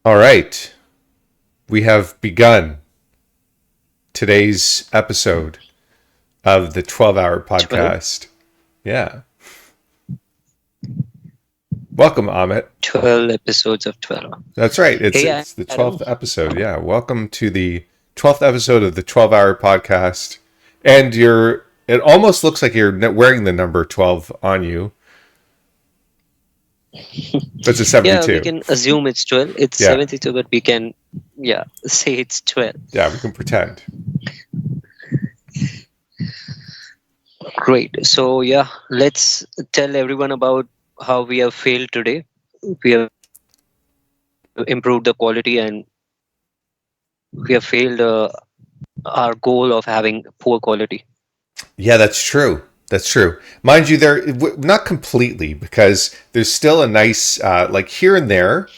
All right. We have begun today's episode of the 12-hour 12? podcast. Yeah. Welcome, Amit. 12 episodes of 12. That's right. It's Hey, it's the Adam. 12th episode. Yeah. Welcome to the 12th episode of the 12-hour podcast. And it almost looks like you're wearing the number 12 on you. That's a Yeah, we 72. can assume it's 12. It's Yeah. 72, but we can, say it's 12. Yeah, we can pretend. Great. So, let's tell everyone about how we have failed today. We have improved the quality and we have failed our goal of having poor quality. Yeah, that's true. That's true. Mind you, not completely, because there's still a nice, like here and there,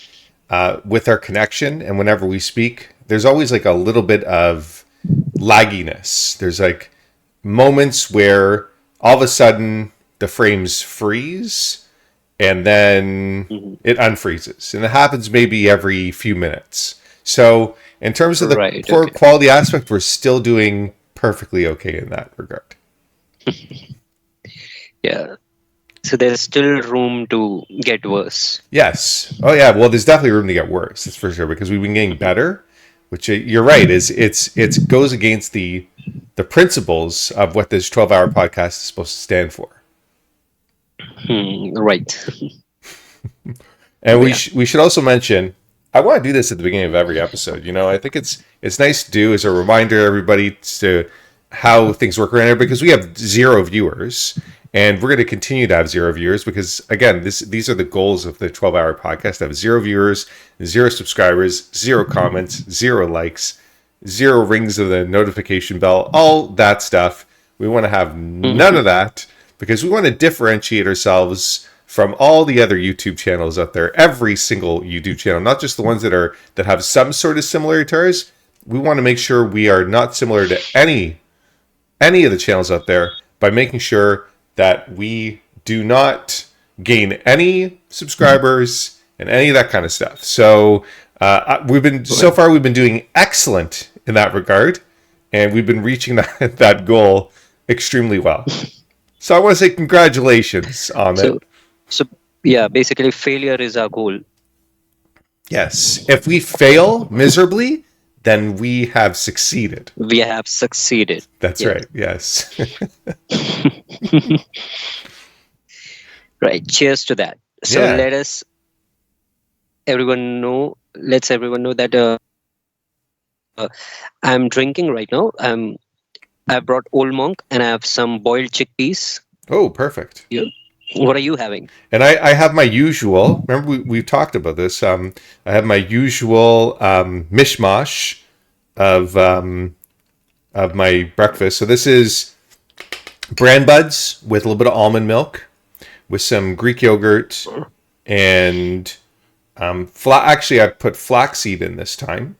with our connection, and whenever we speak, there's always like a little bit of lagginess. There's like moments where all of a sudden the frames freeze, and then it unfreezes, and it happens maybe every few minutes. So, in terms of the Right. poor Okay. quality aspect, we're still doing perfectly okay in that regard. Yeah. So there's still room to get worse. Yes. Oh yeah. Well, there's definitely room to get worse. That's for sure, because we've been getting better. Which you're right, is it goes against the principles of what this 12-hour podcast is supposed to stand for. Right. And Yeah. we should also mention, I want to do this at the beginning of every episode. I think it's nice to do as a reminder to everybody to how things work around here, because we have 0 viewers, and we're going to continue to have 0 viewers because, again, these are the goals of the 12-hour podcast: to have 0 viewers, 0 subscribers, 0 comments, 0 likes, 0 rings of the notification bell, all that stuff. We want to have none of that, because we want to differentiate ourselves from all the other YouTube channels out there. Every single YouTube channel, not just the ones that have some sort of similarity to ours. We want to make sure we are not similar to any of the channels out there by making sure that we do not gain any subscribers and any of that kind of stuff. So so far we've been doing excellent in that regard, and we've been reaching that goal extremely well. So I want to say congratulations on So, it. so basically failure is our goal. Yes, if we fail miserably, then we have succeeded. We have succeeded. That's Yeah. right. Yes. Right. Cheers to that. So Yeah. let's everyone know that I'm drinking right now. I brought Old Monk and I have some boiled chickpeas. Oh, perfect. Yeah. What are you having? And I have my usual. Remember, we've talked about this. I have my usual mishmash of my breakfast. So this is bran buds with a little bit of almond milk, with some Greek yogurt, and actually I put flaxseed in this time,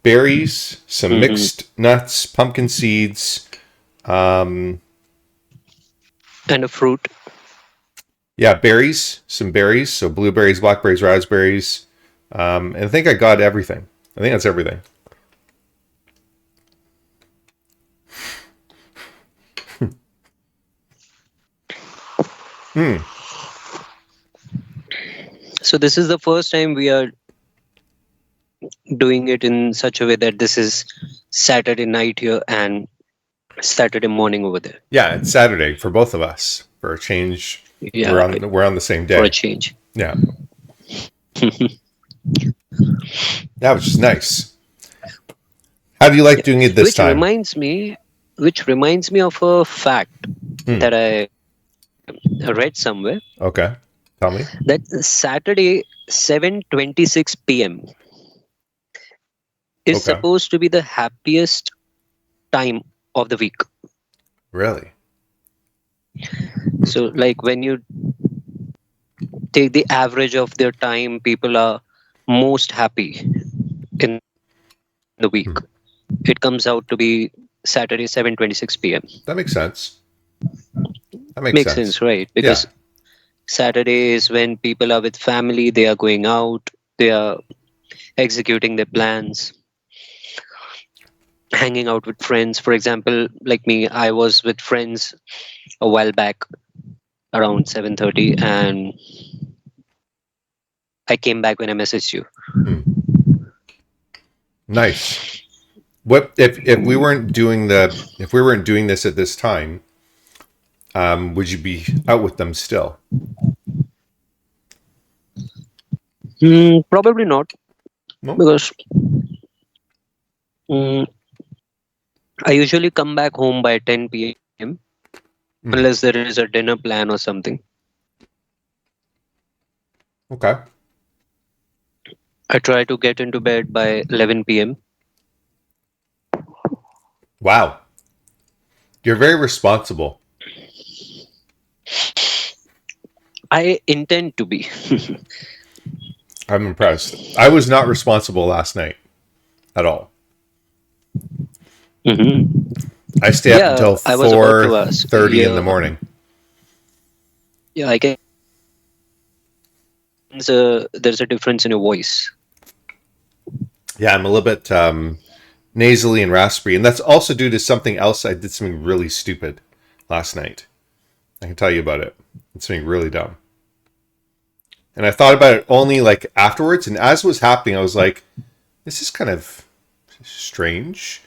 berries, some mixed nuts, pumpkin seeds. And a fruit. Yeah, berries, some berries, so blueberries, blackberries, raspberries, and I think I got everything. I think that's everything. So this is the first time we are doing it in such a way that this is Saturday night here and Saturday morning over there. Yeah, it's Saturday for both of us. For a change, Yeah, we're on the same for a day. change. Yeah, that was just nice. How do you like doing it this Which time? reminds me of a fact that I read somewhere, Okay, tell me. that Saturday 7:26 p.m. is Okay. supposed to be the happiest time of the week. Really? So like when you take the average of their time, people are most happy in the week. It comes out to be Saturday 7:26 p.m. That makes sense. That Makes sense, right? Because Saturday is when people are with family, they are going out, they are executing their plans, hanging out with friends. For example, like me, I was with friends a while back around 7:30, and I came back when I messaged you. Hmm. Nice. What if we weren't doing this at this time? Would you be out with them still? Probably not, No. because mm, I usually come back home by 10 p.m. unless Hmm. there is a dinner plan or something. Okay. I try to get into bed by 11 p.m. Wow. You're very responsible. I intend to be. I'm impressed. I was not responsible last night at all. hmm I stay up Yeah, until I was about four to ask. thirty in the morning. Yeah, I guess there's a difference in your voice. Yeah, I'm a little bit nasally and raspy, and that's also due to something else. I did something really stupid last night. I can tell you about it. It's something really dumb. And I thought about it only like afterwards, and as it was happening, I was like, "This is kind of strange.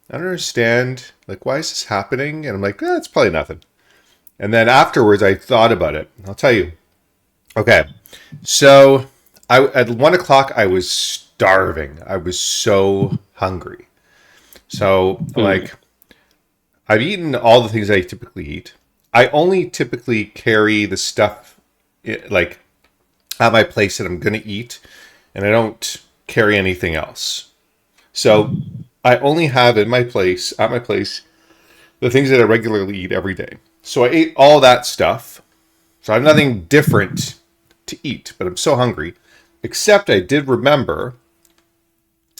I don't understand. Like, why is this happening?" And I'm like, "It's probably nothing." And then afterwards, I thought about it. I'll tell you. Okay, so at 1 o'clock, I was starving. I was so hungry. So I'm Mm. like, I've eaten all the things I typically eat. I only typically carry the stuff like at my place that I'm going to eat, and I don't carry anything else. So I only have at my place, the things that I regularly eat every day. So I ate all that stuff. So I have nothing different to eat, but I'm so hungry. Except I did remember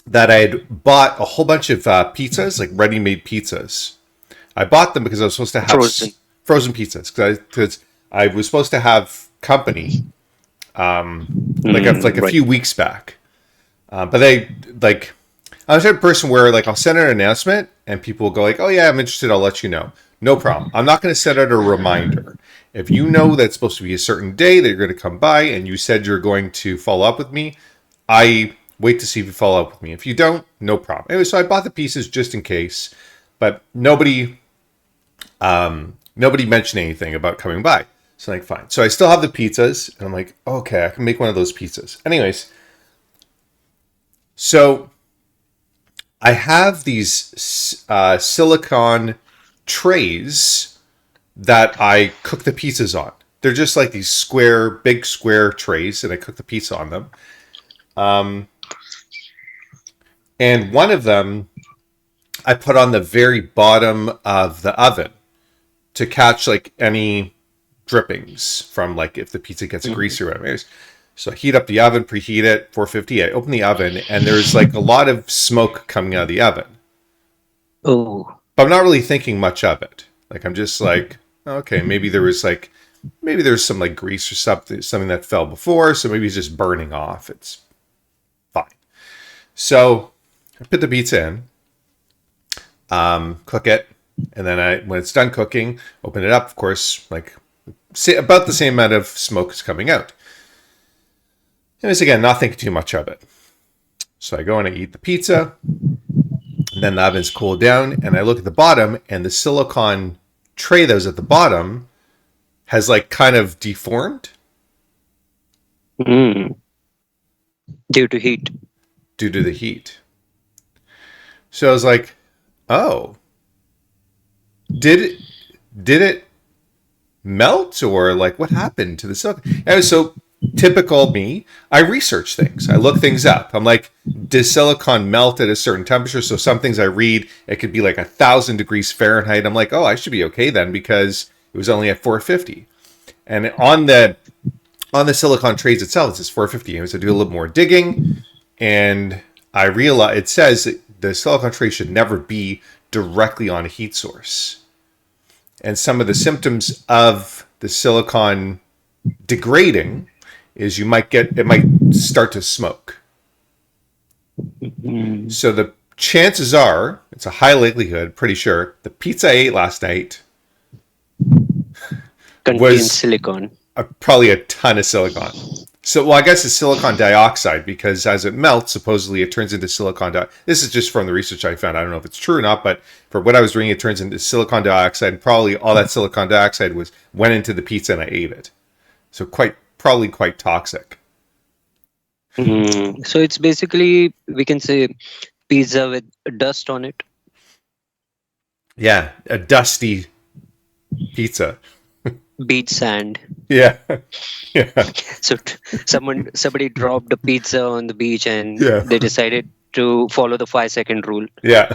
that I had bought a whole bunch of pizzas, like ready-made pizzas. I bought them because I was supposed to have Frozen. frozen pizzas because I was supposed to have company like a Right. few weeks back. But they like I'm the type of person where like I'll send out an announcement and people will go like, "Oh yeah, I'm interested. I'll let you know." No problem. I'm not going to send out a reminder. If you know that it's supposed to be a certain day that you're going to come by and you said you're going to follow up with me, I wait to see if you follow up with me. If you don't, no problem. Anyway, so I bought the pieces just in case, but nobody mentioned anything about coming by. So I'm like, fine. So I still have the pizzas, and I'm like, okay, I can make one of those pizzas. Anyways, so I have these silicone trays that I cook the pizzas on. They're just like these big square trays, and I cook the pizza on them. Um, and one of them I put on the very bottom of the oven to catch like any drippings from like if the pizza gets Mhm. greasy or whatever. So I heat up the oven, preheat it, 450. I open the oven, and there's like a lot of smoke coming out of the oven. Oh. But I'm not really thinking much of it. Like I'm just like, okay, maybe there's some like grease or something that fell before, so maybe it's just burning off. It's fine. So I put the pizza in, cook it, and then when it's done cooking, open it up. Of course, like about the same amount of smoke is coming out. And it's again not thinking too much of it. So I go and I eat the pizza, and then the oven's cooled down, and I look at the bottom, and the silicone tray that was at the bottom has like kind of deformed Mm. Due to heat. due to the heat. So I was like, oh, did it did it melt or like what happened to the silicone? And so typical me, I research things. I look things up. I'm like, does silicon melt at a certain temperature? So some things I read, it could be like 1,000 degrees Fahrenheit. I'm like, oh, I should be okay then because it was only at 450. And on the silicon trays itself, it says 450. So I do a little more digging, and I realize it says that the silicon tray should never be directly on a heat source. And some of the symptoms of the silicon degrading is it might start to smoke. Mm. So the chances are, it's a high likelihood, pretty sure, the pizza I ate last night Contains was silicon. probably a ton of silicon. So, well, I guess it's silicon dioxide because as it melts, supposedly it turns into silicon dioxide. This is just from the research I found. I don't know if it's true or not, but for what I was reading, it turns into silicon dioxide. And probably all that silicon dioxide went into the pizza and I ate it. So probably quite toxic. So it's basically, we can say, pizza with dust on it. Yeah, a dusty pizza. Beach sand. Yeah, yeah, So somebody dropped a pizza on the beach and yeah, they decided to follow the 5 second rule. yeah.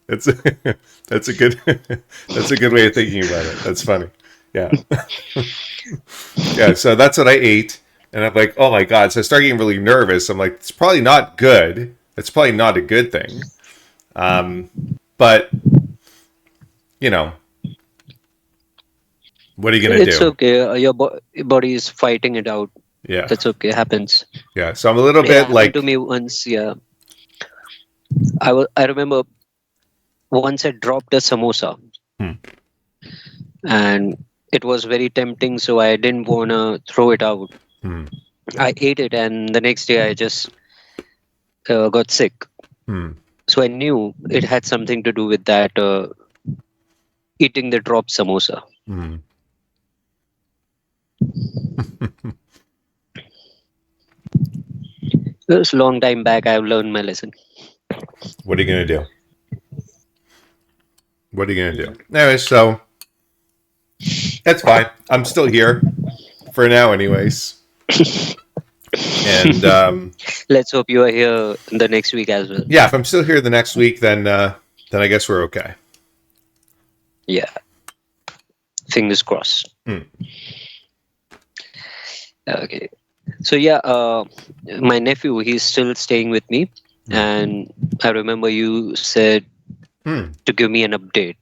that's a, that's a good that's a good way of thinking about it. That's funny. Yeah. Yeah, so that's what I ate, and I'm like, oh my god. So I start getting really nervous. I'm like, it's probably not good. It's probably not a good thing. But you know, what are you gonna It's do? okay. Your body is fighting it out. Yeah, That's okay. Happens. yeah. So I'm a little It bit happened to like, me once. Yeah, I remember once I dropped a samosa hmm, and it was very tempting, so I didn't wanna throw it out. hmm, I ate it, and the next day I just got sick. hmm, So I knew it had something to do with that eating the dropped samosa. hmm. It was a long time back. I've learned my lesson. What are you gonna do? What are you gonna do? Anyway, so that's fine. I'm still here for now, anyways. And Let's hope you are here the next week as well. yeah, if I'm still here the next week, then I guess we're okay. Yeah, fingers crossed. Hmm. Okay. So yeah, my nephew, he's still staying with me, Hmm. and I remember you said Hmm. to give me an update.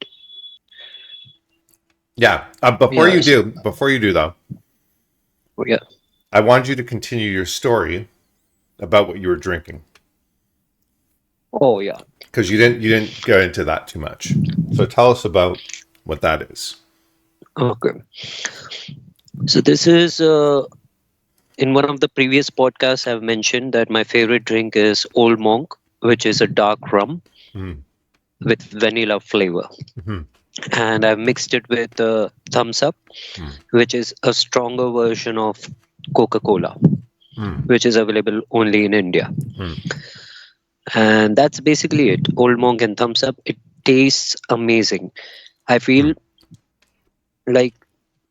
Yeah. Yeah. Before you do though, Yeah. I wanted you to continue your story about what you were drinking Oh yeah. because you didn't go into that too much. So tell us about what that is. Okay. So this is in one of the previous podcasts I've mentioned that my favorite drink is Old Monk, which is a dark rum Hmm. with vanilla flavor, Hmm. and I've mixed it with Thumbs Up, Hmm. which is a stronger version of Coca-Cola, Hmm. which is available only in India. Hmm. And that's basically it. Old Monk and Thumbs Up. It tastes amazing. I Hmm. feel like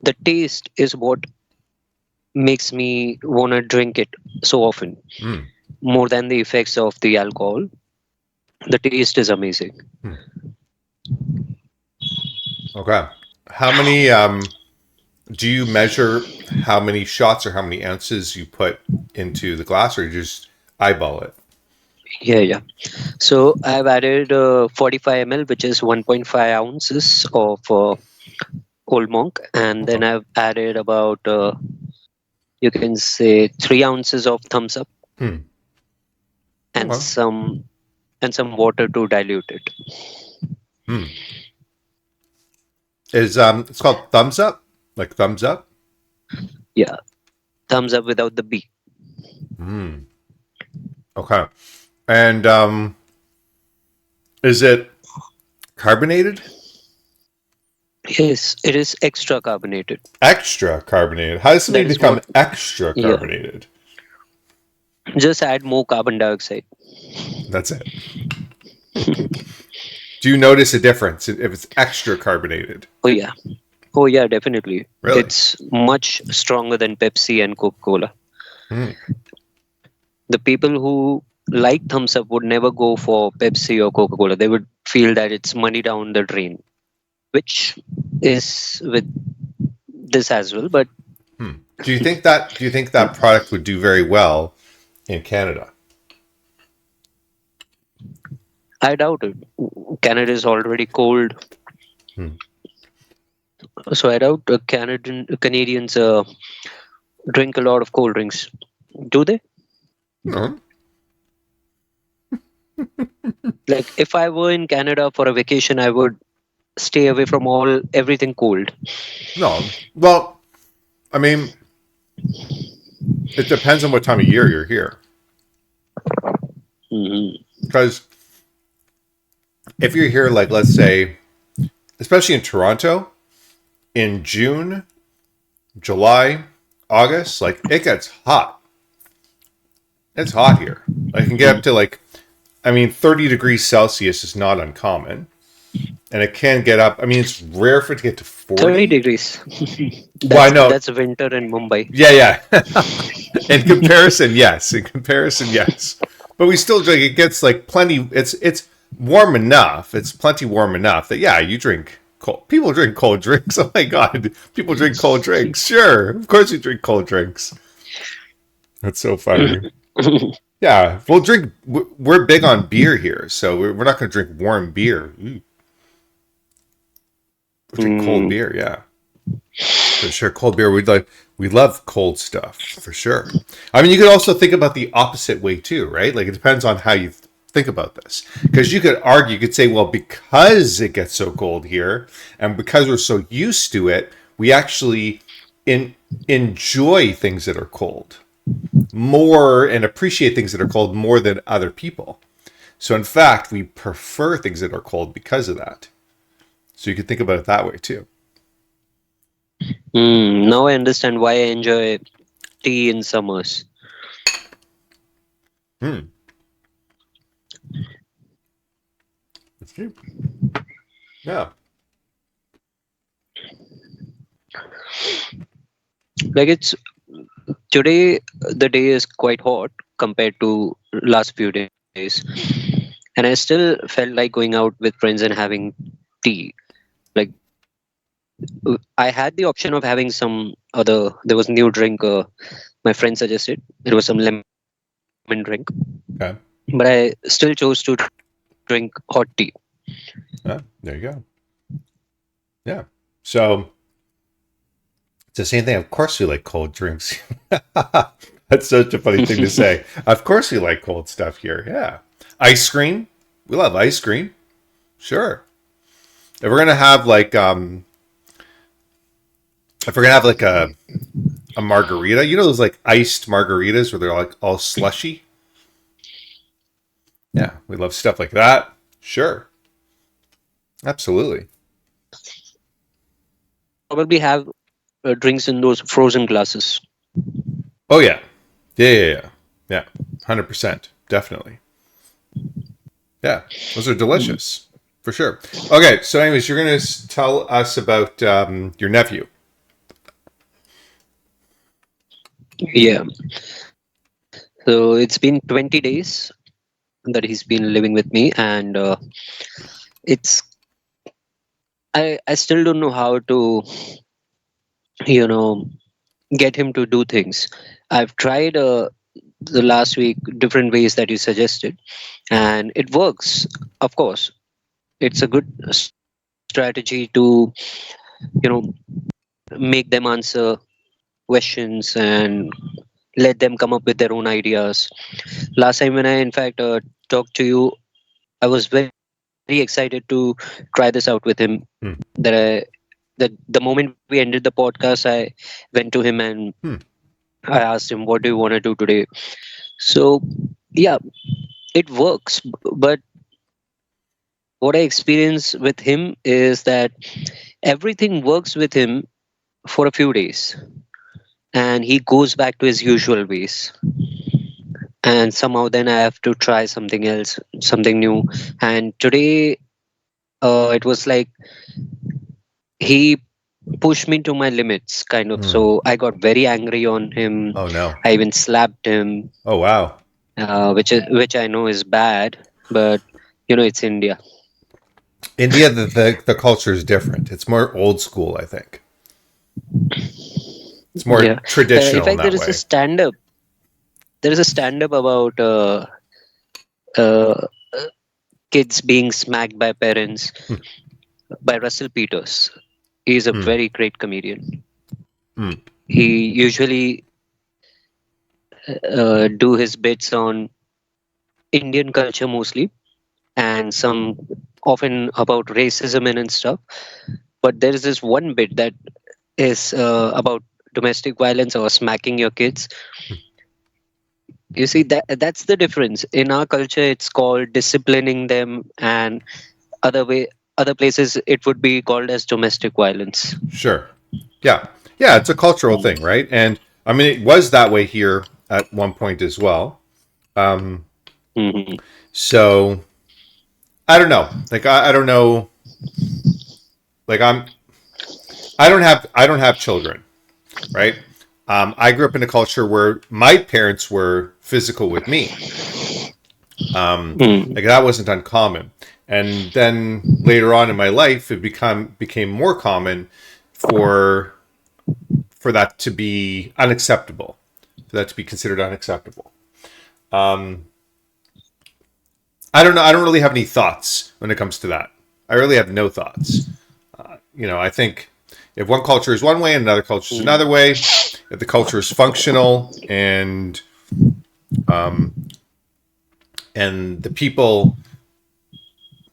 the taste is what makes me want to drink it so often, Hmm. more than the effects of the alcohol. The taste is amazing. Hmm. Okay. How many do you measure how many shots or how many ounces you put into the glass, or you just eyeball it? Yeah, yeah. So I've added 45 ml, which is 1.5 ounces of Old Monk, and then Okay. I've added about you can say 3 ounces of Thumbs Up Hmm. and Okay. some water to dilute it. Hmm. Is it's called thumbs up, like thumbs up. Yeah, Thumbs Up without the B. Hmm. Okay. And is it carbonated? Yes, it is extra carbonated. Extra carbonated. How does something That is what. become extra Yeah, carbonated? just add more carbon dioxide. That's it. Do you notice a difference if it's extra carbonated? Oh yeah, oh yeah, definitely. Really? It's much stronger than Pepsi and Coca-Cola. Hmm. The people who like Thumbs Up would never go for Pepsi or Coca-Cola. They would feel that it's money down the drain, which is with this as well. But Hmm. Do you think that product would do very well in Canada? I doubt it. Canada is already cold, Hmm. so I doubt Canadians drink a lot of cold drinks. Do they? No, Like if I were in Canada for a vacation, I would stay away from all everything cold. no. Well, I mean, it depends on what time of year you're here. Hmm. Because if you're here, like, let's say, especially in Toronto, in June, July, August, like, it gets hot. It's hot here. I can get up to, like, I mean, 30 degrees Celsius is not uncommon. And it can get up. I mean, it's rare for it to get to 30 40. degrees. Well, I know. That's winter in Mumbai. Yeah, yeah. In comparison, yes. In comparison, yes. But we still drink. It gets like plenty. It's warm enough. It's plenty warm enough that yeah, you drink cold. People drink cold drinks. Oh my god, people drink cold drinks. Sure, of course we drink cold drinks. That's so funny. Yeah, we'll drink. We're big on beer here, so we're not going to drink warm beer. Ooh, we'll drink cold Mm, beer. Yeah. For sure, cold beer. We love cold stuff for sure. I mean, you could also think about the opposite way too, right? Like it depends on how you think about this, because you could argue, you could say, well, because it gets so cold here, and because we're so used to it, we actually enjoy things that are cold more and appreciate things that are cold more than other people. So in fact, we prefer things that are cold because of that. So you could think about it that way too. now I understand why I enjoy tea in summers. Hmm. Yeah. Like it's today, the day is quite hot compared to last few days, and I still felt like going out with friends and having tea. Like I had the option of having some other. There was new drink. My friend suggested it was some lemon drink, Okay. but I still chose to drink hot tea. There you go. Yeah. So it's the same thing. Of course, we like cold drinks. That's such a funny thing to say. Of course, we like cold stuff here. Yeah. Ice cream. We love ice cream. Sure. If we're gonna have like if we're gonna have like a margarita, you know those like iced margaritas where they're like all slushy. Yeah, we love stuff like that. Sure. Absolutely. Probably have drinks in those frozen glasses. Oh yeah. Yeah. Yeah. 100%. Definitely. Yeah, those are delicious for sure. Okay, so anyways, you're gonna tell us about your nephew. Yeah. So it's been 20 days that he's been living with me, and it's I still don't know how to you know get him to do things. I've tried the last week different ways that you suggested, and it works. Of course, it's a good strategy to you know make them answer questions and let them come up with their own ideas. Last time when I in fact talked to you, I was very excited to try this out with him. Hmm. That I that the moment we ended the podcast, I went to him and Hmm. I asked him, "What do you want to do today?" So yeah, it works. But what I experience with him is that everything works with him for a few days, and he goes back to his usual ways. And somehow then I have to try something else, something new. And today, it was like he pushed me to my limits, kind of. Hmm. So I got very angry on him. Oh no. I even slapped him, Oh wow. which I know is bad, but it's India. India, the culture is different. It's more old school, I think. It's more Yeah. In traditional in fact, that way. there is a stand up about uh, kids being smacked by parents Hmm. by Russell Peters. He's a Hmm. very great comedian. Hmm. He usually do his bits on Indian culture mostly, and some often about racism and stuff. But there is this one bit that is about domestic violence or smacking your kids. You see, that's the difference. In our culture, it's called disciplining them, and other way other places it would be called as domestic violence. Sure. Yeah. Yeah, it's a cultural thing, right? And I mean, it was that way here at one point as well. Um, Hmm. so I don't know. Like I don't know. Like I don't have children, right? I grew up in a culture where my parents were physical with me. Mm. Like that wasn't uncommon. And then later on in my life, it became more common for that to be unacceptable, for that to be considered unacceptable. Um, I don't know. I don't really have any thoughts when it comes to that. I really have no thoughts. I think if one culture is one way and another culture is Mm. another way, if the culture is functional and the people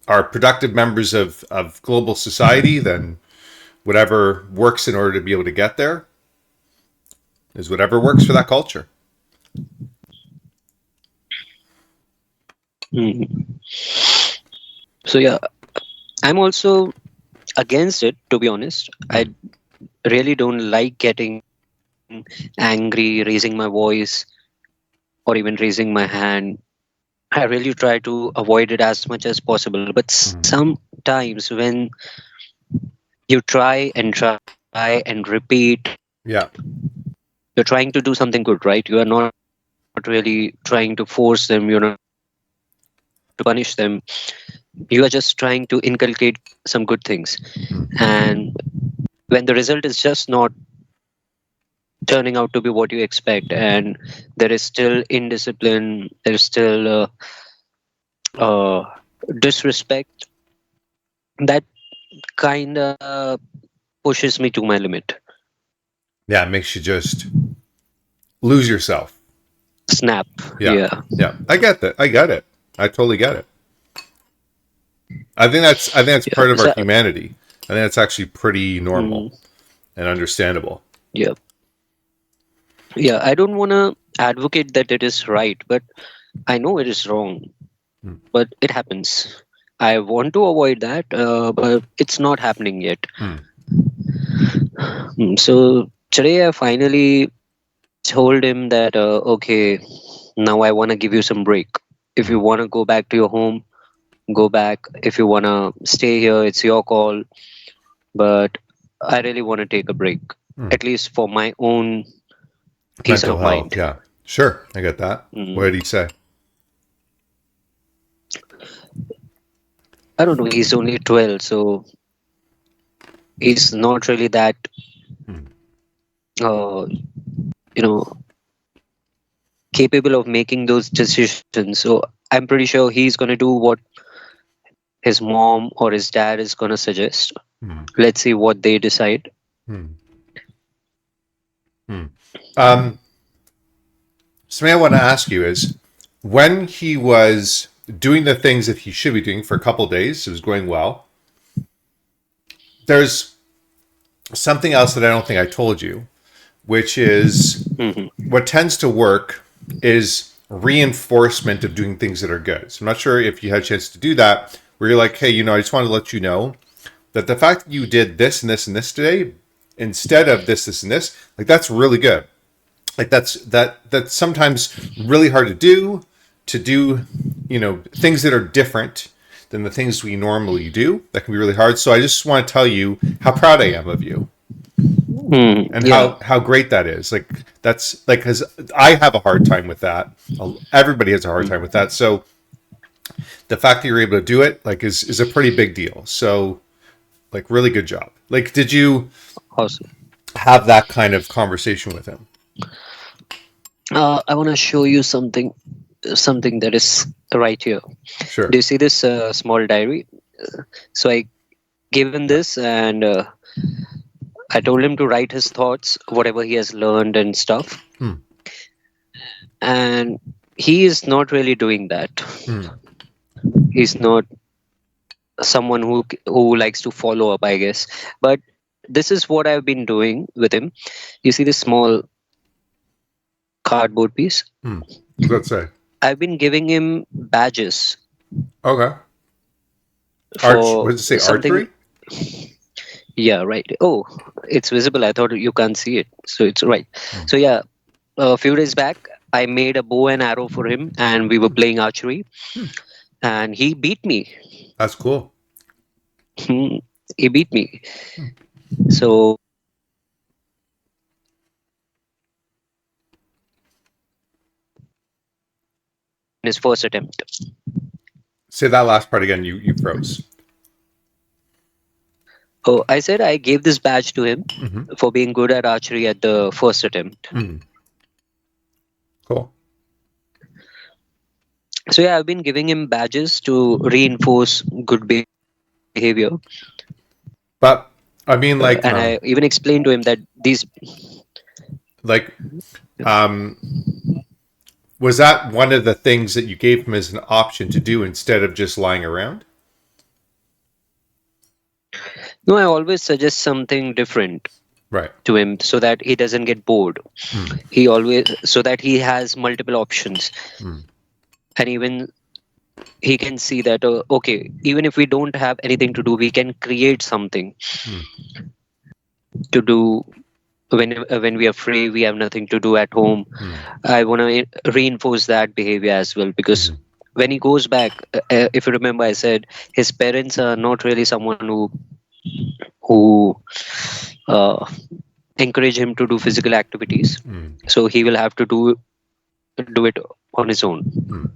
are productive members of global society, then whatever works in order to be able to get there is whatever works for that culture. Mm. So yeah, I'm also against it, to be honest. I Hmm. really don't like getting angry, raising my voice, or even raising my hand. I really try to avoid it as much as possible. But Hmm. sometimes when you try and repeat, Yeah. you're trying to do something good, right? You are not really trying to force them, you're not trying to punish them. You are just trying to inculcate some good things. And Hmm. when the result is just not turning out to be what you expect, and there is still indiscipline, there is still uh, disrespect, that kind of pushes me to my limit. Yeah. It makes you just lose yourself. Snap. Yeah. Yeah. Yeah. I get that. I get it. I totally get it. I think that's Yeah. part of our So, humanity. I think that's actually pretty normal mm, and understandable. yeah. Yeah. I don't want to advocate that it is right, but I know it is wrong, Hmm. but it happens. I want to avoid that, but it's not happening yet. Hmm. So today I finally told him that, okay, now I want to give you some break. If Hmm. you want to go back to your home, go back. If you want to stay here, it's your call. But I really want to take a break, Hmm. at least for my own peace Mental of health. mind. Yeah. Sure. I get that. What Mm. did he say? I don't know. He's only 12, so he's not really that, Hmm. uh, you know, capable of making those decisions. So I'm pretty sure he's going to do what his mom or his dad is going to suggest. Hmm. Let's see what they decide. Hmm. Hmm. Um, Something I want to ask you is when he was doing the things that he should be doing for a couple of days, it was going well. There's something else that I don't think I told you, which is Hmm. what tends to work is reinforcement of doing things that are good. So I'm not sure if you had a chance to do that, where you're like, hey, I just want to let you know that the fact that you did this and this and this today instead of this and this, like that's really good. Like that's sometimes really hard to do, things that are different than the things we normally do. That can be really hard. So I just want to tell you how proud I am of you Mm, and yeah, how great that is. Like that's like because I have a hard time with that. Everybody has a hard time with that. So the fact that you're able to do it like is a pretty big deal. So like really good job. Like did you awesome. have that kind of conversation with him? I want to show you something that is right here. Do Sure. you see this small diary? So I given Yeah. this, and I told him to write his thoughts, whatever he has learned and stuff. Hmm. and he is not really doing that. Mm. He's not someone who likes to follow up, I guess. But this is what I've been doing with him. You see this small cardboard piece. Mm. What does that say? I've been giving him badges Okay. Arch. What for does it say? something. Archery. Yeah, right. Oh, it's visible. I thought you can't see it, so it's right. Mm. So yeah, a few days back, I made a bow and arrow for him, and we were playing archery, Hmm. and he beat me. That's cool. He beat me. Hmm. So in his first attempt. Say that last part again. You froze. Oh, I said I gave this badge to him Mm-hmm. for being good at archery at the first attempt. Mm. Cool. So yeah, I've been giving him badges to reinforce good behavior, But I mean, and I even explained to him that these. like, um, was that one of the things that you gave him as an option to do instead of just lying around? No, I always suggest something different Right. to him so that he doesn't get bored. Mm. He always so that he has multiple options, Mm. and even he can see that okay, even if we don't have anything to do, we can create something Mm. to do when we are free. We have nothing to do at home. Mm. I want to reinforce that behavior as well, because Mm. when he goes back, if you remember, I said his parents are not really someone who uh, encourage him to do physical activities, Mm. so he will have to do it on his own. Mm.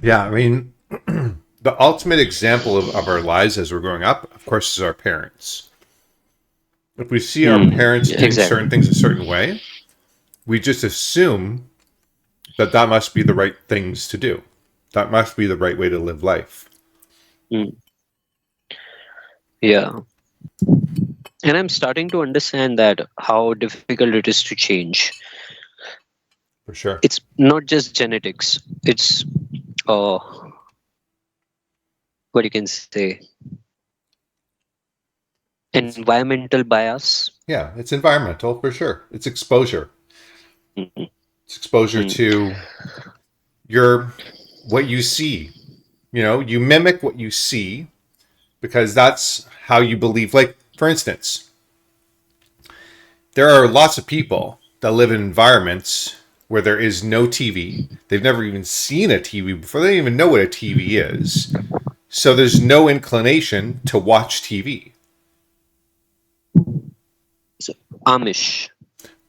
Yeah, I mean, the ultimate example of our lives as we're growing up, of course, is our parents. If we see our parents doing certain Exactly. things a certain way, we just assume that that must be the right things to do. That must be the right way to live life. Mm, yeah, and I'm starting to understand that how difficult it is to change. For sure. It's not just genetics, it's uh what you can say, It's environmental bias. yeah, it's environmental for sure. It's exposure. Mm, It's exposure mm, to your what you see. You know, you mimic what you see because that's how you believe. Like, for instance, there are lots of people that live in environments where there is no TV. They've never even seen a TV before. They don't even know what a TV is. So there's no inclination to watch TV. so, Amish.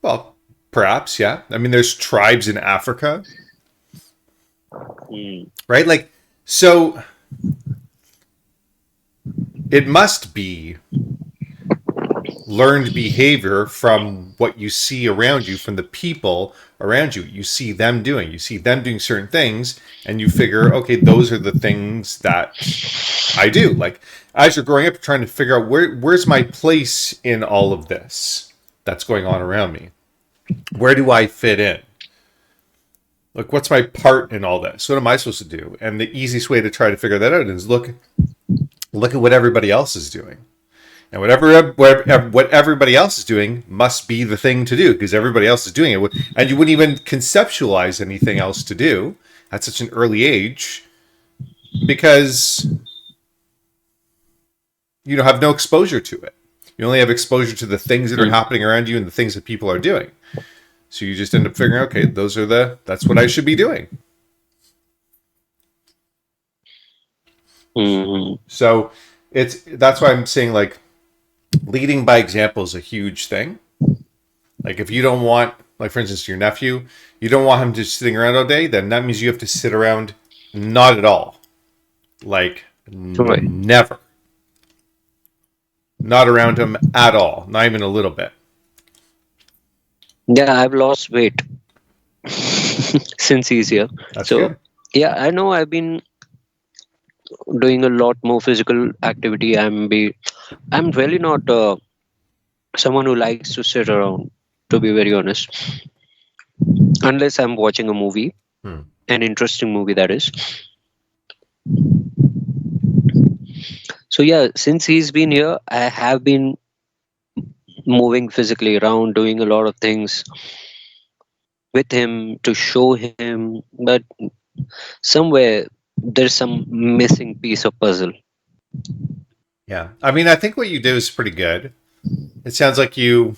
Well, perhaps, yeah. I mean, there's tribes in Africa, Mm, right? Like, so it must be learned behavior from what you see around you, from the people around you. You see them doing, certain things, and you figure, okay, those are the things that I do. Like, as you're growing up, trying to figure out where's my place in all of this that's going on around me. Where do I fit in? Like, what's my part in all this? What am I supposed to do? And the easiest way to try to figure that out is look at what everybody else is doing. And what everybody else is doing must be the thing to do because everybody else is doing it. And you wouldn't even conceptualize anything else to do at such an early age because you have no exposure to it. You only have exposure to the things that are mm, happening around you and the things that people are doing. So you just end up figuring, okay, that's what I should be doing. mm, So that's why I'm saying like leading by example is a huge thing. Like if you don't want, like for instance, your nephew, you don't want him just sitting around all day, then that means you have to sit around not at all. Like right. never. Not around him at all. Not even a little bit. Yeah, I've lost weight since he's here. That's So good. yeah, I know I've been doing a lot more physical activity. I'm really not someone who likes to sit around, to be very honest, unless I'm watching a movie, Hmm. an interesting movie that is. So yeah, since he's been here, I have been moving physically around, doing a lot of things with him to show him, but somewhere there's some missing piece of puzzle. Yeah. I mean, I think what you did is pretty good. It sounds like you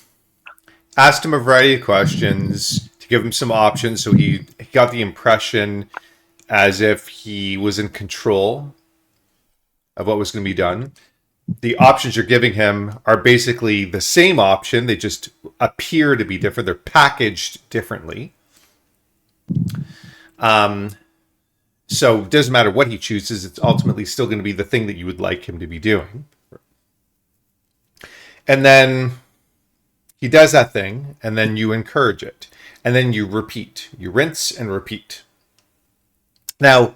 asked him a variety of questions to give him some options, so he got the impression as if he was in control of what was going to be done. The options you're giving him are basically the same option, they just appear to be different, they're packaged differently. So it doesn't matter what he chooses, it's ultimately still going to be the thing that you would like him to be doing. And then he does that thing, and then you encourage it. And then you repeat. You rinse and repeat. Now,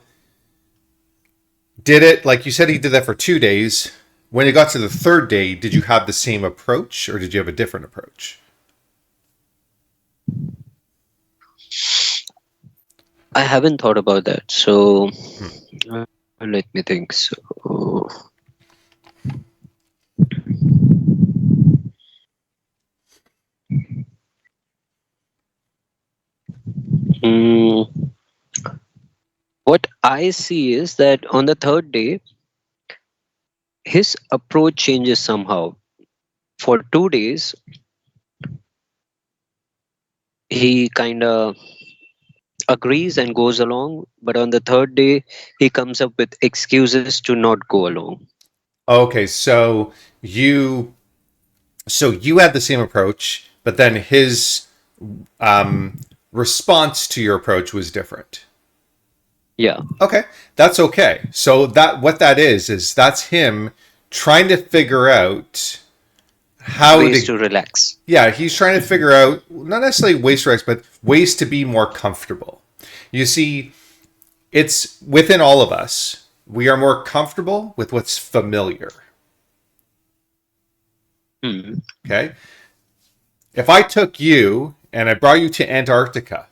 did it, like you said, he did that for 2 days. When it got to the third day, did you have the same approach or did you have a different approach? I haven't thought about that, so Hmm. let me think. So, mm, what I see is that on the third day, his approach changes somehow. For 2 days, he kind of agrees and goes along, but on the third day, he comes up with excuses to not go along. Okay, you you had the same approach, but then his um, response to your approach was different. Yeah, Okay, that's okay. So that what that is that's him trying to figure out how ways to. to relax. Yeah, he's trying to figure out not necessarily ways to rest, but ways to be more comfortable. You see, it's within all of us. We are more comfortable with what's familiar. Hmm. Okay, if I took you and I brought you to Antarctica,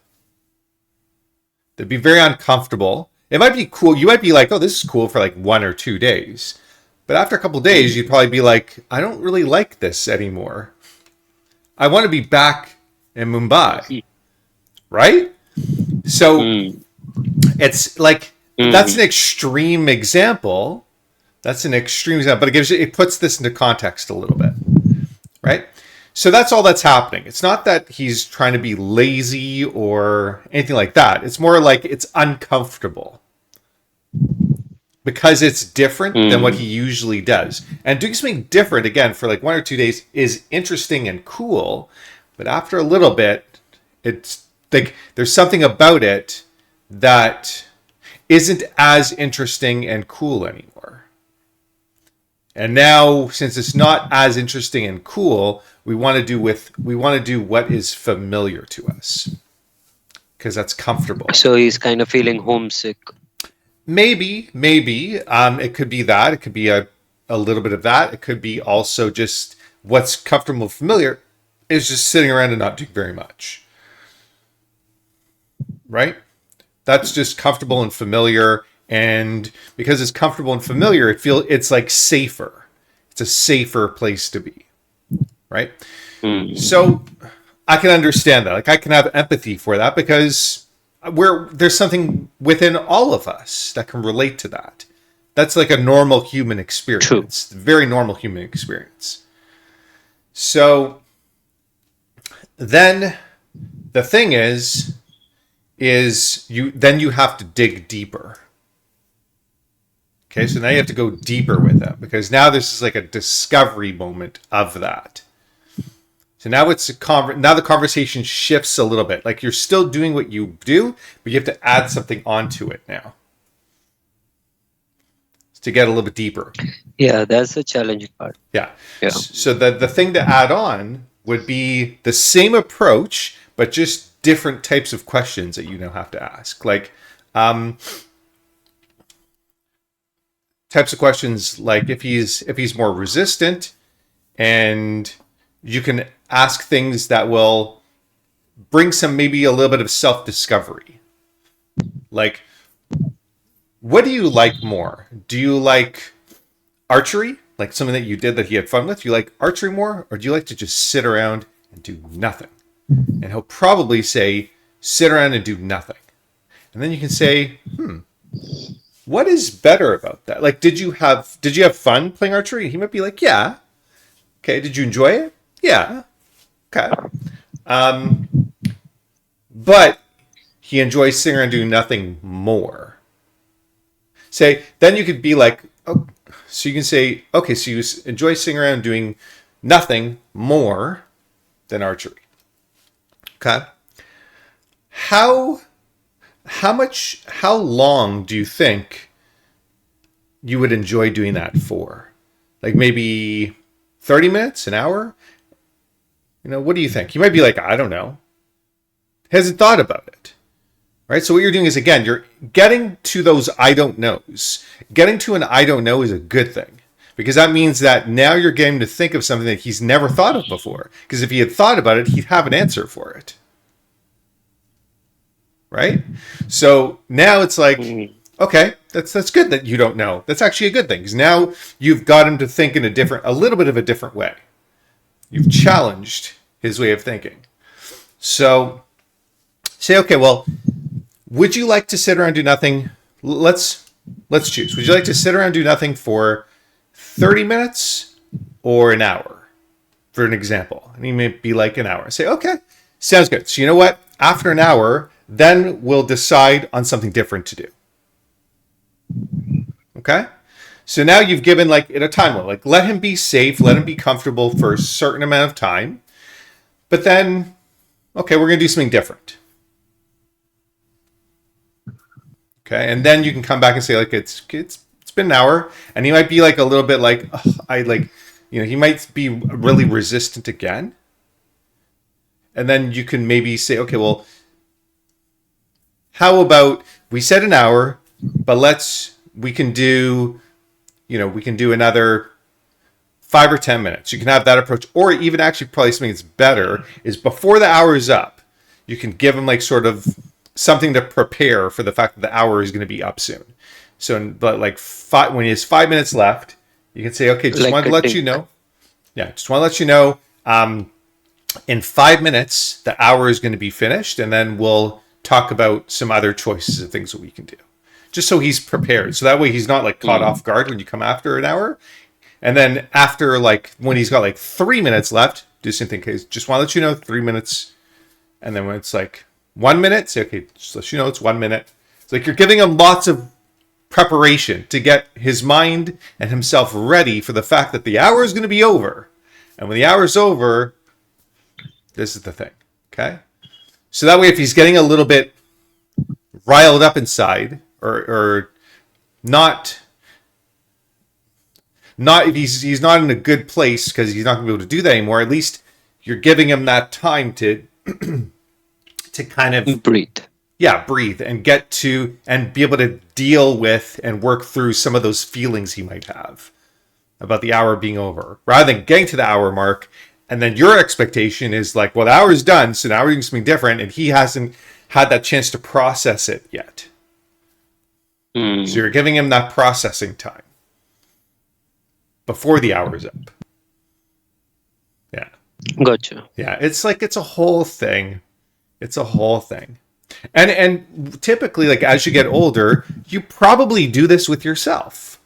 it'd be very uncomfortable. It might be cool. You might be like, "Oh, this is cool" for like 1 or 2 days, but after a couple days, you'd probably be like, "I don't really like this anymore. I want to be back in Mumbai." Right? So Hmm. it's like that's Hmm. an extreme example. That's an extreme example, but it puts this into context a little bit, right? So that's all that's happening. It's not that he's trying to be lazy or anything like that. It's more like it's uncomfortable because it's different than what he Hmm. usually does. And doing something different again for like 1 or 2 days is interesting and cool, but after a little bit, it's like there's something about it that isn't as interesting and cool anymore. And now, since it's not as interesting and cool, we want to do what is familiar to us because that's comfortable. So he's kind of feeling homesick. Maybe it could be that. It could be a little bit of that. It could be also just what's comfortable and familiar is just sitting around and not doing very much, right? That's just comfortable and familiar, and because it's comfortable and familiar, it's like safer. It's a safer place to be, right? Hmm. So I can understand that. Like I can have empathy for that because there's something within all of us that can relate to that. That's like a normal human True. experience, very normal human experience. So then the thing is you have to dig deeper. Okay, so now you have to go deeper with them because now this is like a discovery moment of that. So now now the conversation shifts a little bit. Like you're still doing what you do, but you have to add something onto it now to get a little bit deeper. Yeah, that's the challenging part. Yeah. Yeah. So the thing to add on would be the same approach, but just different types of questions that you now have to ask. Like um, types of questions like if he's more resistant and you can ask things that will bring some, maybe a little bit of self-discovery. Like, what do you like more? Do you like archery, like something that you did that he had fun with? Do you like archery more, or do you like to just sit around and do nothing? And he'll probably say, sit around and do nothing. And then you can say, what is better about that? Like, did you have fun playing archery? He might be like, yeah. Okay. Did you enjoy it? Yeah. Okay. But he enjoys sitting around doing nothing more. Say, then you could be like, oh, so you can say, okay, so you enjoy sitting around doing nothing more than archery. Okay. How how long do you think you would enjoy doing that for? Like maybe 30 minutes, an hour? What do you think? You might be like, I don't know. Hasn't thought about it. Right? So what you're doing is, again, you're getting to those I don't knows. Getting to an I don't know is a good thing, because that means that now you're getting to think of something that he's never thought of before. Because if he had thought about it, he'd have an answer for it. Right? So now it's like, okay, that's good that you don't know. That's actually a good thing, because now you've got him to think in a little bit of a different way. You've challenged his way of thinking. So say, okay, well, would you like to sit around and do nothing? Let's choose. Would you like to sit around and do nothing for 30 minutes or an hour, for an example? And he may be like an hour. Say, okay, sounds good. So you know what? After an hour, then we'll decide on something different to do. Okay? So now you've given like it a time limit. Like, let him be safe, let him be comfortable for a certain amount of time. But then, okay, we're going to do something different. Okay, and then you can come back and say, like, it's been an hour, and he might be like a little bit like, he might be really resistant again. And then you can maybe say, okay, well, how about we said an hour, but we can do another 5 or 10 minutes. You can have that approach, or even actually probably something that's better is before the hour is up, you can give him like sort of something to prepare for the fact that the hour is going to be up soon. So, but like when he has 5 minutes left, you can say, okay, just Like wanted to let you know. Yeah, just want to let you know. In 5 minutes, the hour is going to be finished, and then we'll talk about some other choices of things that we can do. Just so he's prepared. So that way he's not like caught off guard when you come after an hour. And then after, like, when he's got like 3 minutes left, do the same thing. Okay, just want to let you know, 3 minutes. And then when it's like 1 minute, say, okay, just let you know it's 1 minute. It's like you're giving him lots of preparation to get his mind and himself ready for the fact that the hour is going to be over. And when the hour is over, this is the thing. Okay? So that way, if he's getting a little bit riled up inside, or not if he's not in a good place because he's not going to be able to do that anymore, at least you're giving him that time to kind of breathe. Yeah, breathe and get to and be able to deal with and work through some of those feelings he might have about the hour being over, rather than getting to the hour mark. And then your expectation is like, well, the hour is done, so now we're doing something different, and he hasn't had that chance to process it yet. So you're giving him that processing time before the hour is up. Yeah. Gotcha. Yeah, it's a whole thing. It's a whole thing. And typically, like, as you get older, you probably do this with yourself.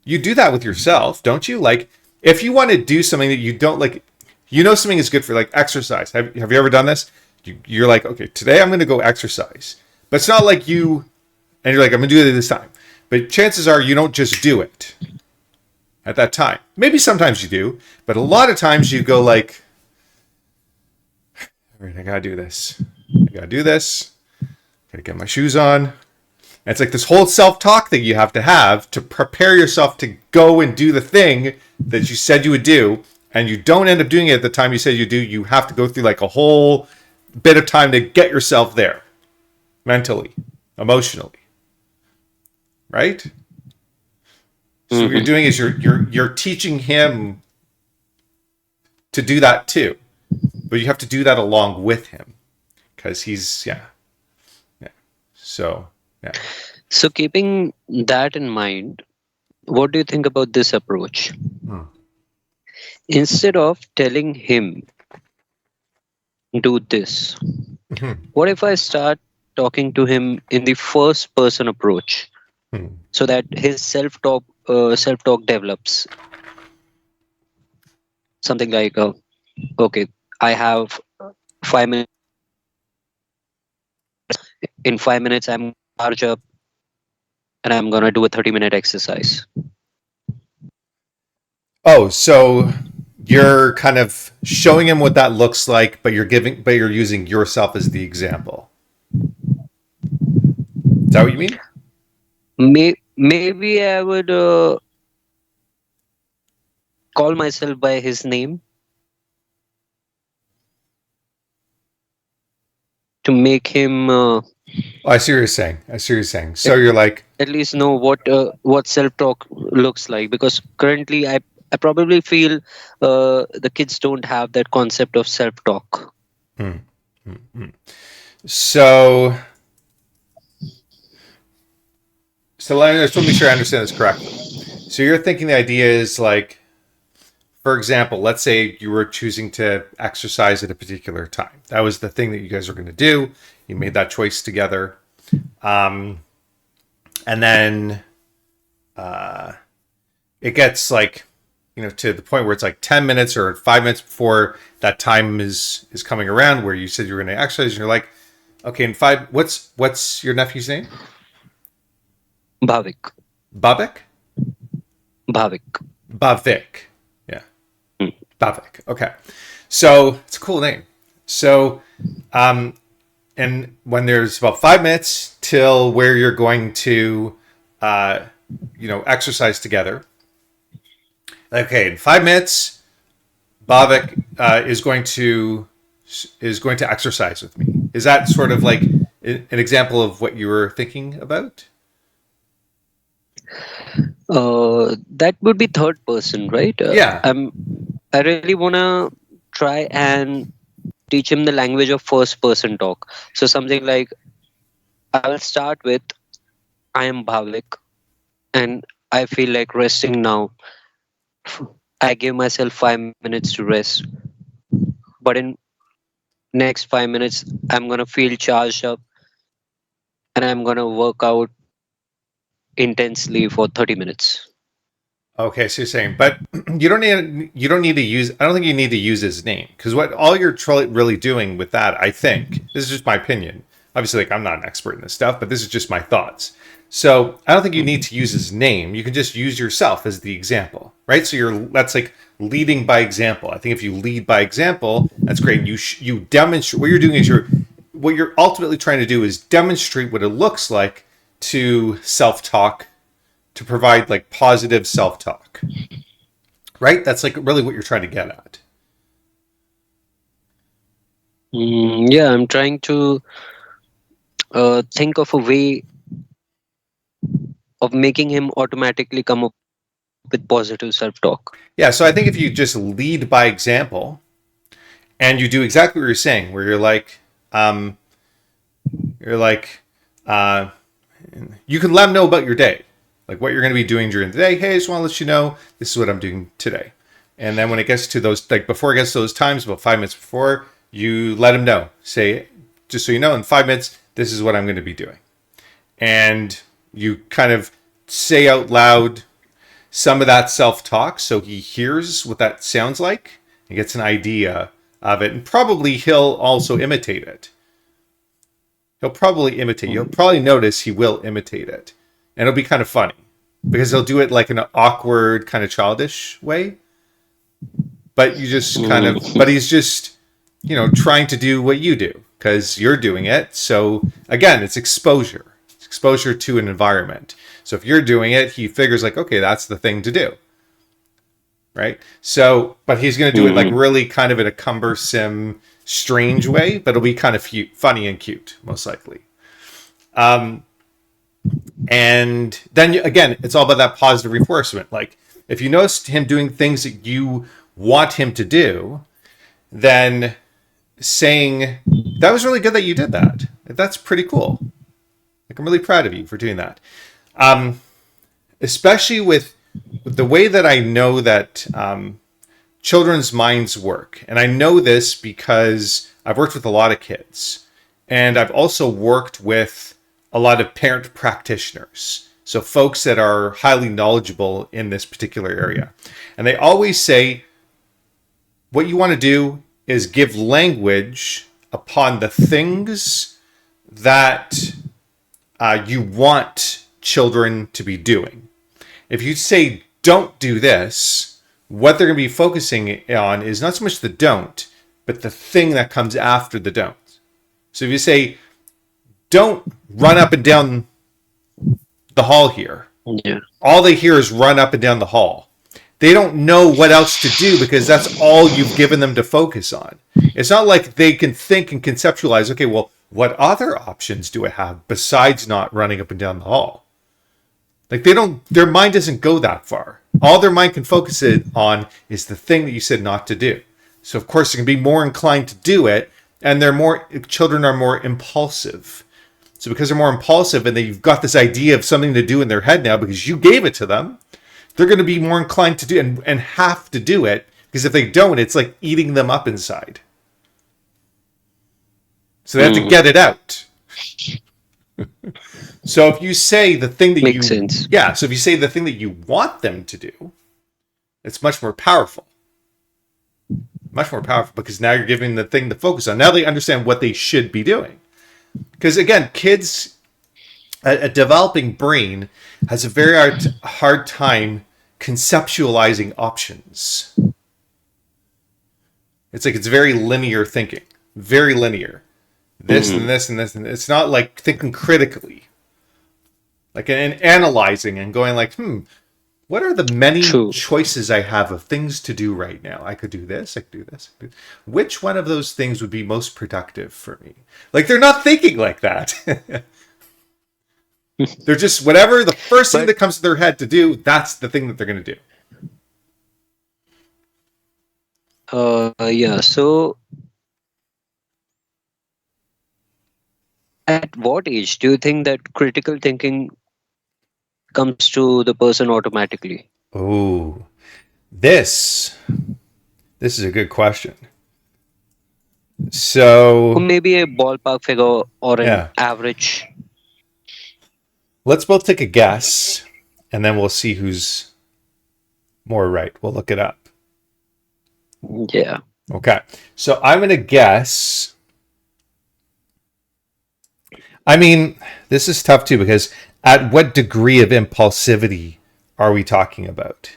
You do that with yourself, don't you? Like, if you want to do something that you don't like, something is good for, like, exercise. Have you ever done this? You're like, okay, today I'm going to go exercise. But it's not like you're like, I'm going to do it this time. But chances are you don't just do it at that time. Maybe sometimes you do, but a lot of times you go like, all right, I got to do this. I got to do this. I got to get my shoes on. And it's like this whole self-talk thing you have to prepare yourself to go and do the thing that you said you would do, and you don't end up doing it at the time you said you do. You have to go through like a whole bit of time to get yourself there, mentally, emotionally, right? So what you're doing is you're teaching him to do that too, but you have to do that along with him because he's yeah. So yeah. So, keeping that in mind, what do you think about this approach? Hmm. Instead of telling him, do this, Mhm. what if I start talking to him in the first person approach Hmm. so that his self talk develops? Something like, okay, I have 5 minutes. In 5 minutes, I'm charge up and I'm gonna do a 30-minute exercise. Oh, so you're kind of showing him what that looks like, but you're using yourself as the example. Is that what you mean? Maybe I would call myself by his name to make him Oh, I see what you're saying. I see what you're saying. So at, you're like, at least know what self talk looks like. Because currently, I probably feel the kids don't have that concept of self talk. hmm, hmm, hmm. So I just want to make sure I understand this correctly. So you're thinking the idea is like, for example, let's say you were choosing to exercise at a particular time. That was the thing that you guys were going to do. You made that choice together. Um, and then it gets like, to the point where it's like 10 minutes or 5 minutes before that time is coming around where you said you were going to exercise and you're like, okay, in five, what's your nephew's name? Bhavik, Babik? Bhavik. Bavik. Yeah. Hmm. Bavik. Okay. So it's a cool name. So, um, and when there's about 5 minutes till where you're going to, uh, exercise together. Okay, in 5 minutes, Bavik is going to exercise with me. Is that sort of like an example of what you were thinking about? That would be third person, right? Yeah. I really wanna try and teach him the language of first person talk. So something like, I will start with, I am Bhavik and I feel like resting now. I give myself 5 minutes to rest, but in next 5 minutes, I'm gonna feel charged up and I'm gonna work out intensely for 30 minutes. Okay, so you're saying, but you don't need to use. I don't think you need to use his name because what all you're really doing with that, I think, this is just my opinion. Obviously, like I'm not an expert in this stuff, but this is just my thoughts. So I don't think you need to use his name. You can just use yourself as the example, right? So that's like leading by example. I think if you lead by example, that's great. You demonstrate what you're doing is what you're ultimately trying to do is demonstrate what it looks like to self talk, to provide like positive self-talk, right? That's like really what you're trying to get at. Yeah, I'm trying to think of a way of making him automatically come up with positive self talk. Yeah, so I think if you just lead by example and you do exactly what you're saying, where um, you're like, uh, you can let them know about your day, like what you're going to be doing during the day. Hey, I just want to let you know this is what I'm doing today. And then when it gets to those, like before it gets to those times, about 5 minutes before, you let them know. Say, just so you know, in 5 minutes, this is what I'm going to be doing. And you kind of say out loud some of that self-talk so he hears what that sounds like and gets an idea of it, and probably he'll also imitate it. He'll probably imitate. You'll probably notice he will imitate it, and it'll be kind of funny because he'll do it like in an awkward, kind of childish way. But you just kind of, but Mm. he's just, trying to do what you do because you're doing it. So again, it's exposure. It's exposure to an environment. So if you're doing it, he figures like, okay, that's the thing to do, right? So, but he's going to do it like Mm. really kind of in a cumbersome, strange way, but it'll be kind of funny and cute, most likely. Um, and then again, it's all about that positive reinforcement. Like if you notice him doing things that you want him to do, than saying, that was really good that you did that. That's pretty cool. Like, I'm really proud of you for doing that. Especially with the way that I know that children's minds work. And I know this because I've worked with a lot of kids. And I've also worked with a lot of parent practitioners. So folks that are highly knowledgeable in this particular area. And they always say what you want to do is give language upon the things that you want children to be doing. If you say, don't do this, what they're going to be focusing on is not so much the don't, but the thing that comes after the don't. So if you say, don't run up and down the hall here, Yeah. all they hear is run up and down the hall. They don't know what else to do because that's all you've given them to focus on. It's not like they can think and conceptualize, okay, well, what other options do I have besides not running up and down the hall? Like their mind doesn't go that far. All their mind can focus it on is the thing that you said not to do. So of course they're going to be more inclined to do it, and children are more impulsive. So because they're more impulsive and they've got this idea of something to do in their head now because you gave it to them, they're going to be more inclined to do it and have to do it, because if they don't, it's like eating them up inside. So they have to get it out. So if you say the thing that Makes sense. so if you say the thing that you want them to do, it's much more powerful. Much more powerful because now you're giving the thing to focus on. Now they understand what they should be doing. Because again, kids, a developing brain has a very hard time conceptualizing options. It's like it's very linear thinking, very linear. This and this and this, and it's not like thinking critically, like and analyzing and going like, what are the many True. choices I have of things to do right now? I could do this, I could do this. Which one of those things would be most productive for me? Like they're not thinking like that. They're just whatever the first thing But that comes to their head to do, that's the thing that they're going to do. yeah, so at what age do you think that critical thinking comes to the person automatically? Oh, this this is a good question. Or So, maybe a ballpark figure or an yeah, average? let's both take a guess and then we'll see who's more right. We'll look it up. Yeah. Okay. So, I'm going to guess. I mean, this is tough too because at what degree of impulsivity are we talking about?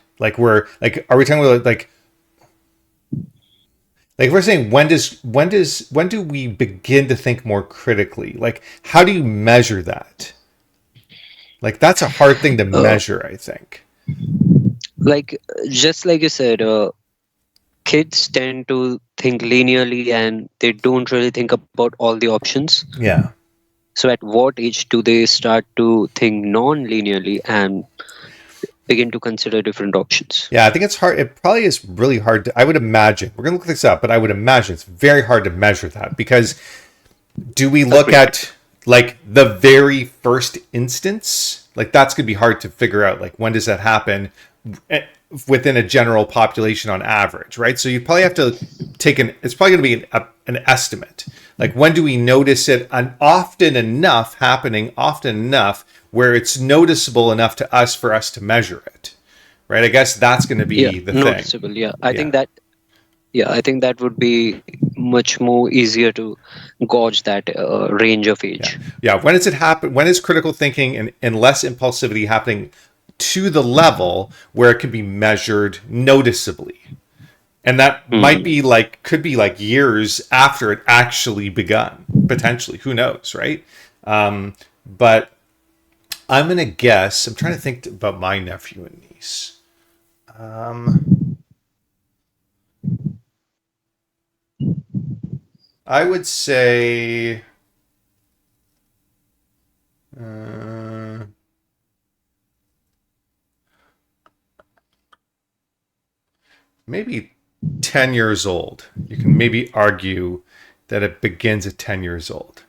Are we talking about like if we're saying when do we begin to think more critically? Like how do you measure that? Like that's a hard thing to Uh, measure, I think. like just like you said, kids tend to think linearly and they don't really think about all the options. Yeah. So at what age do they start to think non-linearly and begin to consider different options? Yeah, I think it's hard. It probably is really hard to, I would imagine. We're going to look this up, but I would imagine it's very hard to measure that because do we look Agreed. at like the very first instance? Like that's going to be hard to figure out. Like when does that happen within a general population on average, right? So you probably have to it's probably going to be an estimate. Like when do we notice it often enough where it's noticeable enough to us for us to measure it, right? I guess that's going to Yeah, be the thing. noticeable. Yeah, Yeah. I think that would be much more easier to gauge that range of Yeah. age. Yeah. When does it happen? When is critical thinking and less impulsivity happening to the level where it can be measured noticeably? And that might Hmm. be like, could be like years after it actually begun, potentially. Who knows, right? But I'm going to guess, I'm trying to think about my nephew and niece. Um, I would say uh, maybe 10 years old. You can maybe argue that it begins at 10 years old.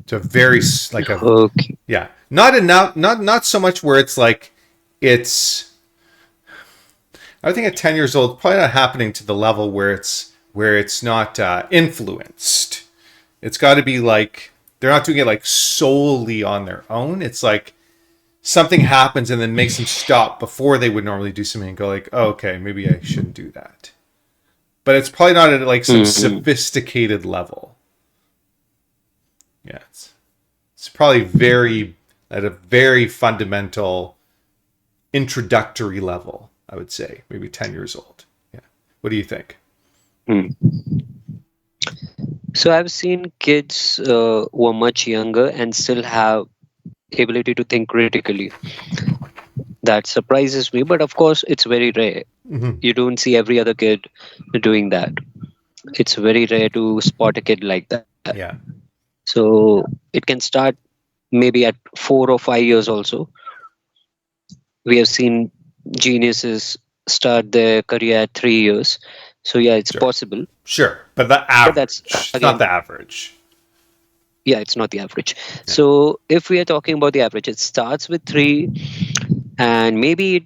It's a very like a Okay. yeah, not enough, not so much where it's like it's. I think at 10 years old, probably not happening to the level where it's not influenced. It's got to be like they're not doing it like solely on their own. It's like something happens and then makes them stop before they would normally do something and go like, oh, okay, maybe I shouldn't do that. But it's probably not at like some Mhm. sophisticated level. Yeah, it's probably very at a very fundamental introductory level. I would say maybe 10 years old. Yeah. What do you think? Mm. So I've seen kids who are much younger and still have ability to think critically. That surprises me, but of course it's very rare. Mm-hmm. You don't see every other kid doing that. It's very rare to spot a kid like that. Yeah. So it can start maybe at 4 or 5 years also. We have seen geniuses start their career at 3 years. So yeah, it's Sure. possible. Sure. But the But that's average. It's not again, the average. yeah, it's not the average. Yeah. So if we are talking about the average, it starts with three, and maybe it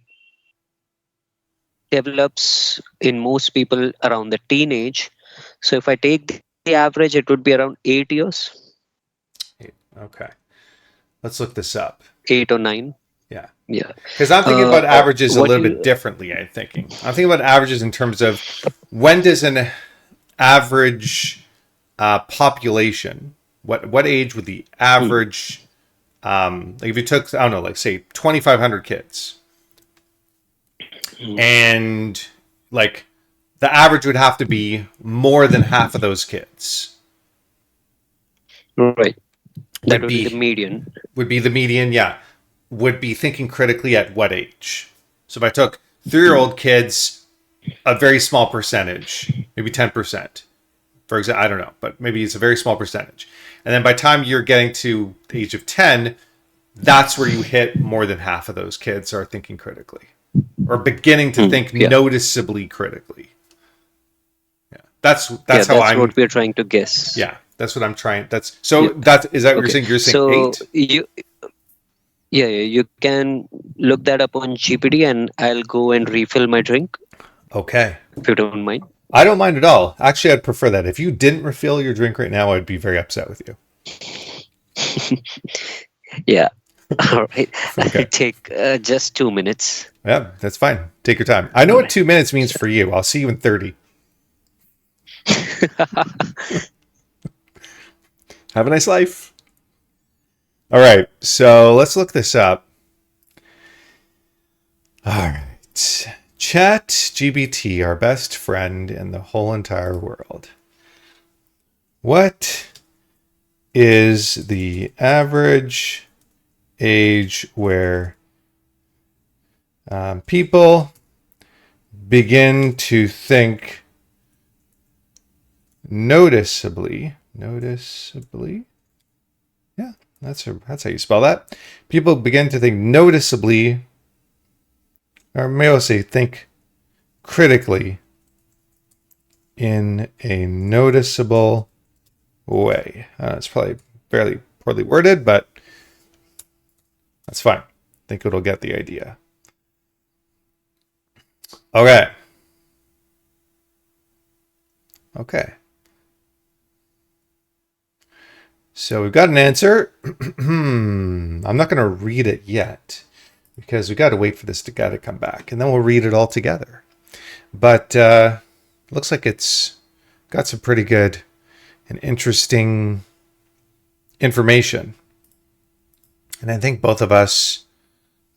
develops in most people around the teenage. So if I take the average, it would be around 8 years, Okay. Let's look this up. 8 or 9. Yeah. Yeah. Because I'm thinking about averages a What little bit you? differently, I'm thinking. I'm thinking about averages in terms of when does an average population, what age would the Hmm, average, like if you took, I don't know, like say 2,500 kids, hmm, and like the average would have to be more than half of those kids right. That would would be the be median. would be the median, yeah, would be thinking critically at what age? So if I took 3 year Hmm, old kids, a very small percentage, maybe 10%, for example, I don't know, but maybe it's a very small percentage. And then by the time you're getting to the age of 10, that's where you hit more than half of those kids are thinking critically or beginning to think yeah. noticeably critically. Yeah. That's Yeah, how that's what I'm we're trying to guess. yeah, that's what I'm trying. That's Yeah. so that is that what Okay. you're saying So 8? yeah, you can look that up on GPT, and I'll go and refill my drink Okay. if you don't mind. I don't mind at all. Actually, I'd prefer that. If you didn't refill your drink right now, I'd be very upset with you. Yeah. All right. I'll Okay. take just 2 minutes. Yeah, that's fine. Take your time. I know All what right. 2 minutes means for you. I'll see you in 30. Have a nice life. All right. So let's look this up. All right. Chat GBT, our best friend in the whole entire world. What is the average age where people begin to think noticeably? Yeah, that's how you spell that. People begin to think noticeably, or may I say think critically in a noticeable way. It's probably fairly poorly worded, but that's fine. I think it'll get the idea. Okay. Okay. So we've got an answer. I'm not going to read it yet because we got to wait for this guy to come back, and then we'll read it all together. But looks like it's got some pretty good and interesting information, and I think both of us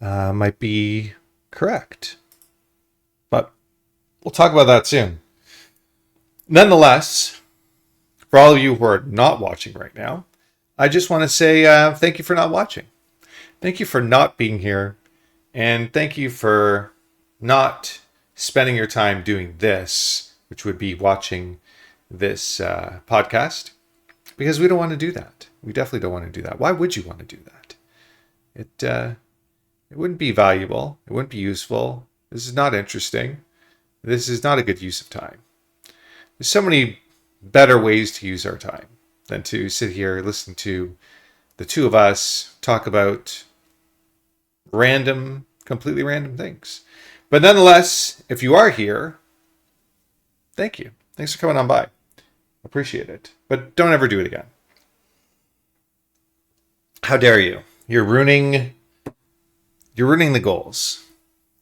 might be correct. But we'll talk about that soon. Nonetheless, for all of you who are not watching right now, I just want to say thank you for not watching. Thank you for not being here. And thank you for not spending your time doing this, which would be watching this podcast, because we don't want to do that. We definitely don't want to do that. Why would you want to do that? It wouldn't be valuable. It wouldn't be useful. This is not interesting. This is not a good use of time. There's so many better ways to use our time than to sit here, listen to the two of us talk about completely random things. But nonetheless, if you are here, thank you. Thanks for coming on by. Appreciate it. But don't ever do it again. How dare you? You're ruining the goals.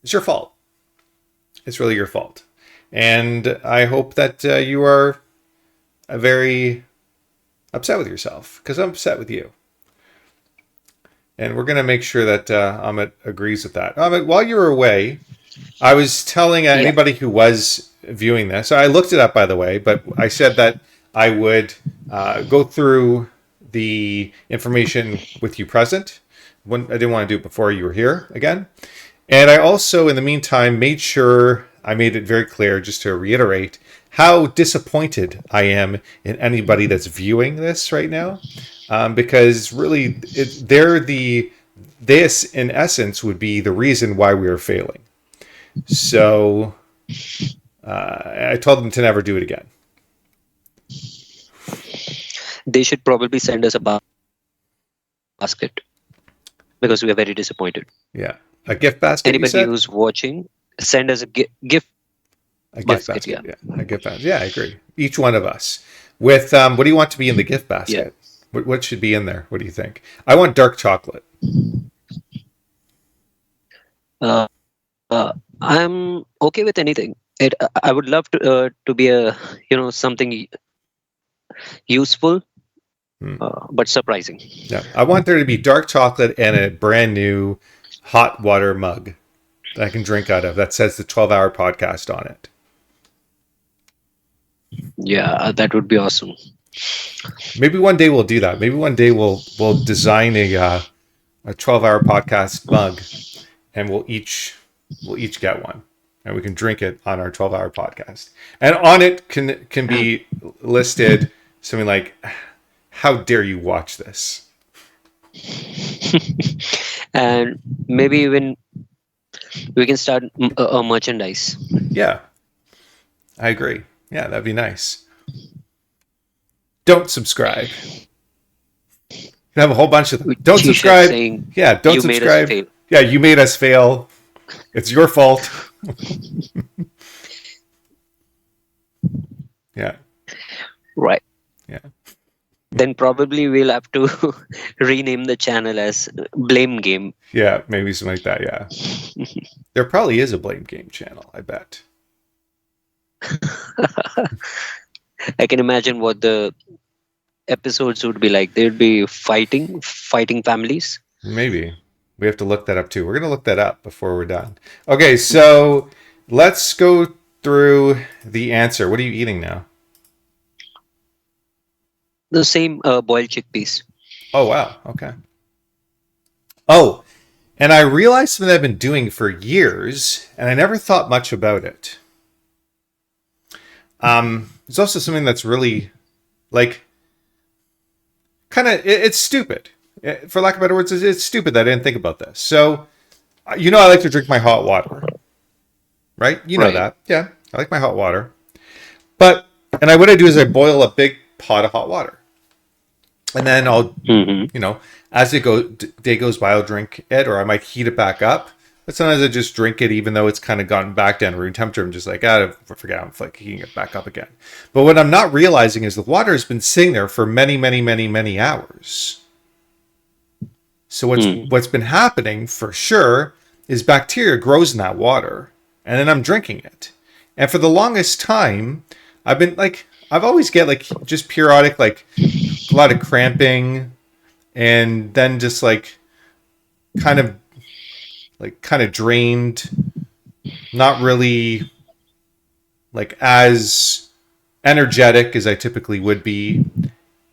It's your fault. It's really your fault. And I hope that you are very upset with yourself, because I'm upset with you. And we're going to make sure that Amit agrees with that. Amit, while you were away, I was telling anybody who was viewing this, I looked it up, by the way, but I said that I would go through the information with you present. I didn't want to do it before you were here again. And I also, in the meantime, made sure I made it very clear, just to reiterate, how disappointed I am in anybody that's viewing this right now. Because really, this in essence would be the reason why we are failing. So I told them to never do it again. They should probably send us a basket, because we are very disappointed. Yeah. A gift basket, Anybody who's watching, send us a gift a gift basket. Yeah. A gift basket. Yeah, I agree. Each one of us. With what do you want to be in the gift basket? Yeah. What should be in there? What do you think? I want dark chocolate. I'm okay with anything. I would love to be a something useful, but surprising. Yeah, I want there to be dark chocolate and a brand new hot water mug that I can drink out of that says the 12-hour podcast on it. Yeah, that would be awesome. Maybe one day we'll do that. Maybe one day we'll design a 12-hour podcast mug, and we'll each get one, and we can drink it on our 12-hour podcast. And on it can be listed something like, "How dare you watch this?" And maybe even we can start a merchandise. Yeah, I agree. Yeah, that'd be nice. Don't subscribe. You have a whole bunch of them. Don't subscribe. Yeah, don't subscribe. Yeah, you made us fail. It's your fault. Yeah. Right. Yeah. Then probably we'll have to rename the channel as Blame Game. Yeah, maybe something like that, yeah. There probably is a Blame Game channel, I bet. I can imagine what the episodes would be like. They'd be fighting families. Maybe. We have to look that up too. We're going to look that up before we're done. Okay, so let's go through the answer. What are you eating now? The same boiled chickpeas. Oh, wow. Okay. Oh, and I realized something I've been doing for years, and I never thought much about it. It's also something that's really, like, kind of, it's stupid. For lack of better words, it's stupid that I didn't think about this. So, I like to drink my hot water. Right? You know that. Yeah, I like my hot water. But, what I do is I boil a big pot of hot water. And then I'll, as day goes by, I'll drink it, or I might heat it back up. But sometimes I just drink it, even though it's kind of gotten back down to room temperature. I'm just like, forget, I'm like heating it back up again. But what I'm not realizing is the water has been sitting there for many, many, many, many hours. So what's been happening for sure is bacteria grows in that water, and then I'm drinking it. And for the longest time, I've always get like just periodic, like a lot of cramping, and then just like kind of drained, not really like as energetic as I typically would be.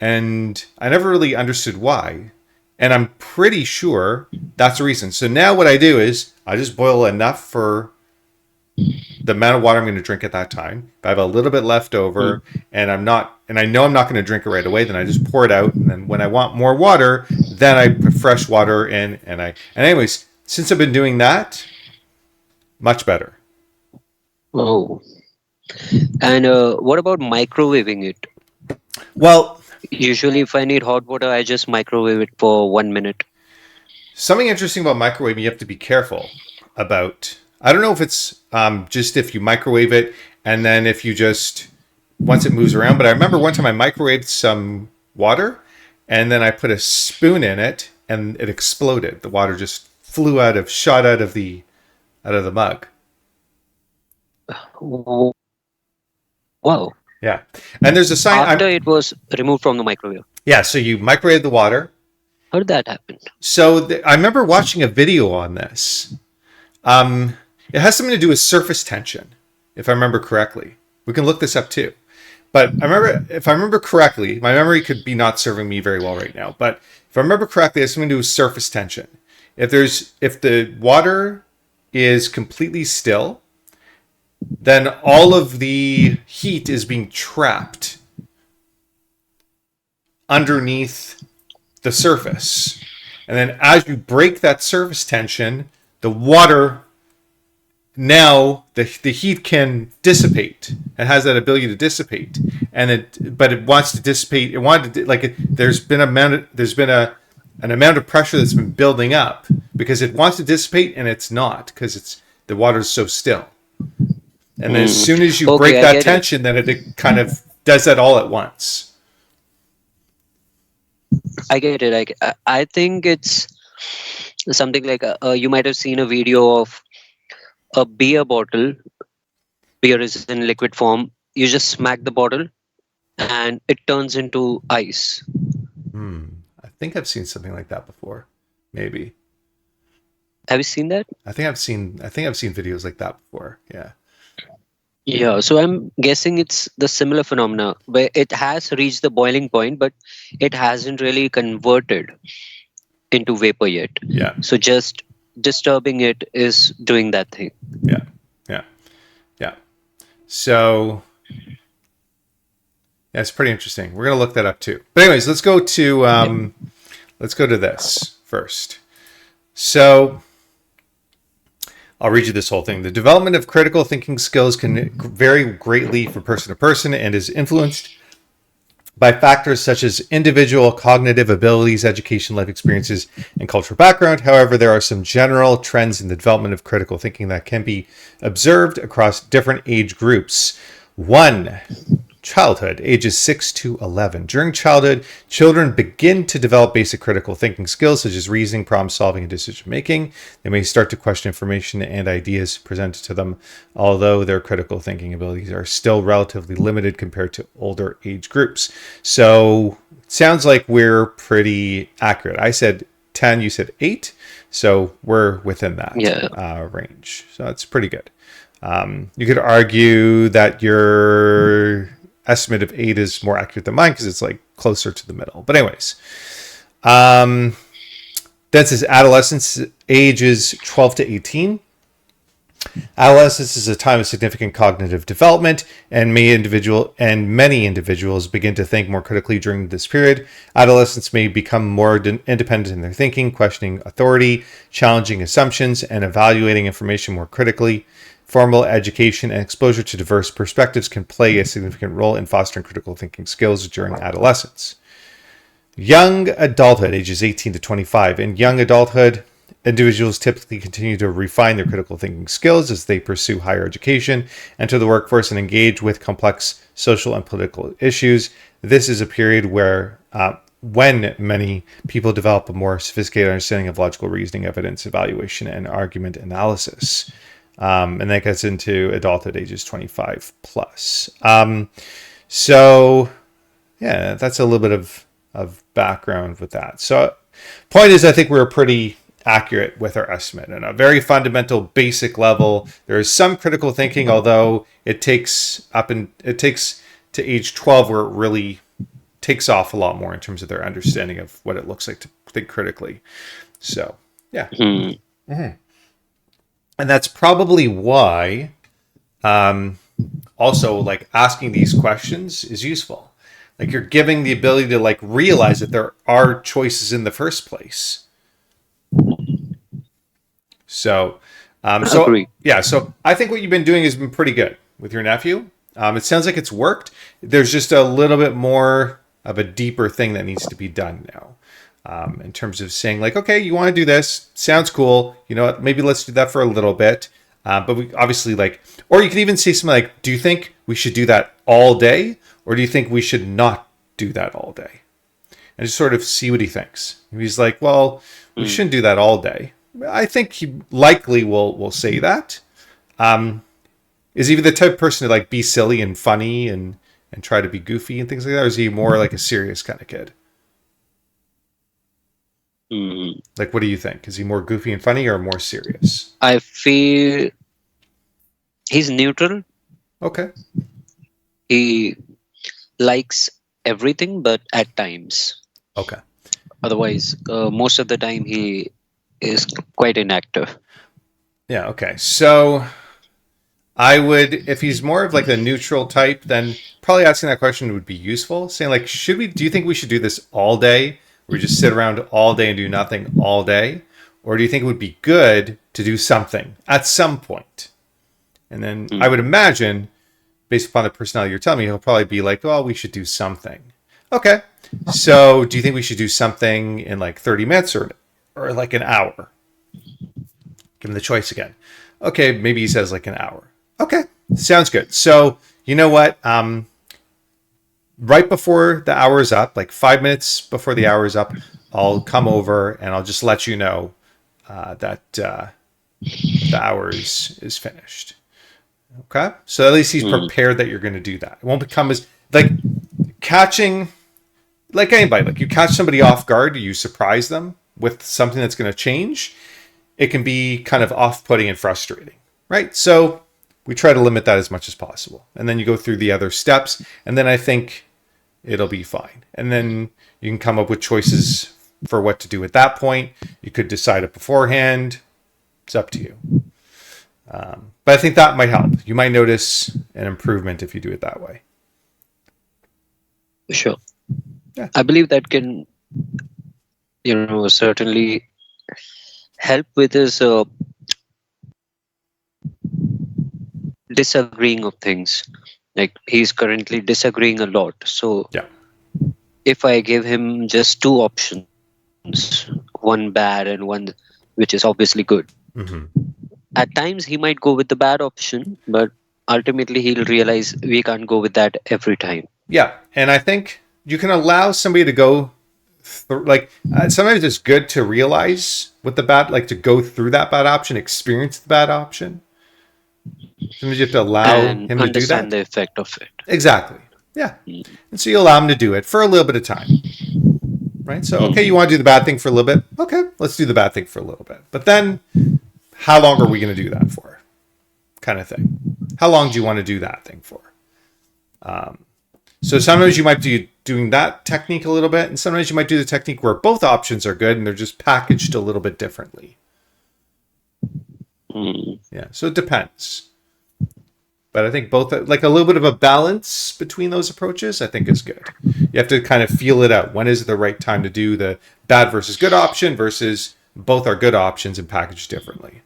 And I never really understood why. And I'm pretty sure that's the reason. So now what I do is I just boil enough for the amount of water I'm going to drink at that time. If I have a little bit left over and I know I'm not going to drink it right away, then I just pour it out. And then when I want more water, then I put fresh water in. And anyways, since I've been doing that, much better. Oh, and what about microwaving it? Well, Usually, if I need hot water, I just microwave it for 1 minute. something interesting about microwaving, you have to be careful about. I don't know if it's just if you microwave it and then if you just once it moves around. But I remember one time I microwaved some water and then I put a spoon in it and it exploded. The water just shot out of the mug. Oh, wow. Yeah, and there's a sign. After it was removed from the microwave. Yeah. So you microwave the water. How did that happen? So I remember watching a video on this. Um, it has something to do with surface tension, if I remember correctly. We can look this up too. But if I remember correctly, my memory could be not serving me very well right now. But if I remember correctly, it has something to do with surface tension. If the water is completely still, then all of the heat is being trapped underneath the surface. And then as you break that surface tension, the water now the heat can dissipate. It has that ability to dissipate, and it wants to dissipate. It wanted to like it, there's been an amount of pressure that's been building up because it wants to dissipate and it's not because it's the water's so still. And then as soon as you break Okay, I that get it. tension, then it kind of does that all at once. I get it. I think it's something like you might have seen a video of a beer bottle. Beer is in liquid form. You just smack the bottle and it turns into ice. Hmm. I think I've seen something like that before. Maybe. Have you seen that? I think I've seen videos like that before. Yeah. Yeah, so I'm guessing it's the similar phenomena where it has reached the boiling point, but it hasn't really converted into vapor yet. Yeah. So just disturbing it is doing that thing. Yeah. Yeah. Yeah. So that's pretty interesting. We're gonna look that up too. But anyways, Yep. let's go to this first. So I'll read you this whole thing. The development of critical thinking skills can vary greatly from person to person and is influenced by factors such as individual cognitive abilities, education, life experiences, and cultural background. However, there are some general trends in the development of critical thinking that can be observed across different age groups. One, childhood, ages 6 to 11. During childhood, children begin to develop basic critical thinking skills such as reasoning, problem solving, and decision making. They may start to question information and ideas presented to them, although their critical thinking abilities are still relatively limited compared to older age groups. So, it sounds like we're pretty accurate. I said 10, you said 8. So, we're within that Yeah. range. So, that's pretty good. You could argue that your estimate of 8 is more accurate than mine because it's like closer to the middle. But anyways, that says adolescence ages 12 to 18. Adolescence is a time of significant cognitive development, and many individuals begin to think more critically during this period. Adolescents may become more independent in their thinking, questioning authority, challenging assumptions, and evaluating information more critically. Formal education and exposure to diverse perspectives can play a significant role in fostering critical thinking skills during adolescence. Young adulthood, ages 18 to 25. In young adulthood, individuals typically continue to refine their critical thinking skills as they pursue higher education, enter the workforce, and engage with complex social and political issues. This is a period when many people develop a more sophisticated understanding of logical reasoning, evidence evaluation, and argument analysis. And that gets into adulthood ages 25 plus. So, yeah, that's a little bit of background with that. So, point is, I think we're pretty accurate with our estimate. And a very fundamental, basic level, there is some critical thinking, although it takes to age 12 where it really takes off a lot more in terms of their understanding of what it looks like to think critically. So, yeah. Hmm. And that's probably why also like asking these questions is useful. Like you're giving the ability to like realize that there are choices in the first place. So So Agree. yeah, so I think what you've been doing has been pretty good with your nephew. It sounds like it's worked. There's just a little bit more of a deeper thing that needs to be done now. In terms of saying like, okay, you want to do this, sounds cool. You know what? Maybe let's do that for a little bit. But we obviously like, or you could even say something like, do you think we should do that all day, or do you think we should not do that all day? And just sort of see what he thinks. If he's like, well, we Mm. shouldn't do that all day, I think he likely will say that. Is he the type of person to like be silly and funny and try to be goofy and things like that, or is he more like a serious kind of kid? Mm. Like, what do you think? Is he more goofy and funny or more serious? I feel he's neutral. Okay. He likes everything, but at times. Okay. Otherwise, most of the time he is quite inactive. Yeah. Okay. So I would, if he's more of like the neutral type, then probably asking that question would be useful. Saying like, do you think we should do this all day? Or just sit around all day and do nothing all day? Or do you think it would be good to do something at some point? And then I Mm. would imagine, based upon the personality you're telling me, he'll probably be like, oh, we should do something. Okay. So do you think we should do something in like 30 minutes or like an hour? Give him the choice again. Okay, maybe he says like an hour. Okay, sounds good. So you know what? Right before the hour is up, like 5 minutes before the hour is up, I'll come over and I'll just let you know that the hour is finished. Okay, so at least he's Mm. prepared that you're going to do that. It won't become as like catching like anybody. Like you catch somebody off guard, you surprise them with something that's going to change. It can be kind of off-putting and frustrating, right? So we try to limit that as much as possible. And then you go through the other steps, and then I think it'll be fine. And then you can come up with choices for what to do at that point. You could decide it beforehand. It's up to you. But I think that might help. You might notice an improvement if you do it that way. Sure. Yeah. I believe that can, certainly help with his disagreeing of things. Like he's currently disagreeing a lot. So Yeah. if I give him just two options, one bad and one which is obviously good, Mm-hmm. at times he might go with the bad option, but ultimately he'll realize we can't go with that every time. Yeah. And I think you can allow somebody to go sometimes it's good to realize what the bad, like to go through that bad option, experience the bad option. Sometimes you have to allow And him to do understand that. the effect of it. Exactly. Yeah. Mm. And so you allow him to do it for a little bit of time. Right? So, okay, you Mm. want to do the bad thing for a little bit? Okay, let's do the bad thing for a little bit. But then, how long are we going to do that for? Kind of thing. How long do you want to do that thing for? So sometimes you might be doing that technique a little bit, and sometimes you might do the technique where both options are good and they're just packaged a little bit differently. Mm. Yeah, so it depends. But I think both, like a little bit of a balance between those approaches, I think is good. You have to kind of feel it out. When is the right time to do the bad versus good option versus both are good options and packaged differently?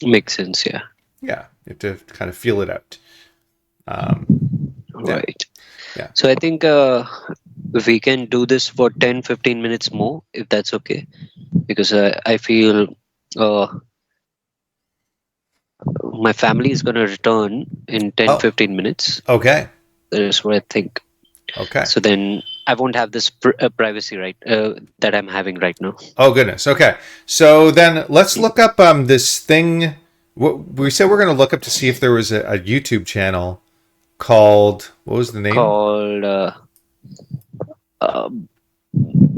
Makes sense, yeah. Yeah, you have to kind of feel it out. Yeah, Right. yeah. So I think we can do this for 10-15 minutes more, if that's okay. Because I feel uh, my family is going to return in 10 Oh, 15 minutes. okay, That is what I think. okay. So then I won't have this privacy right that I'm having right now. Oh goodness. Okay. So then let's look up this thing. What we said we're going to look up to see if there was a YouTube channel called, what was the name? Called uh,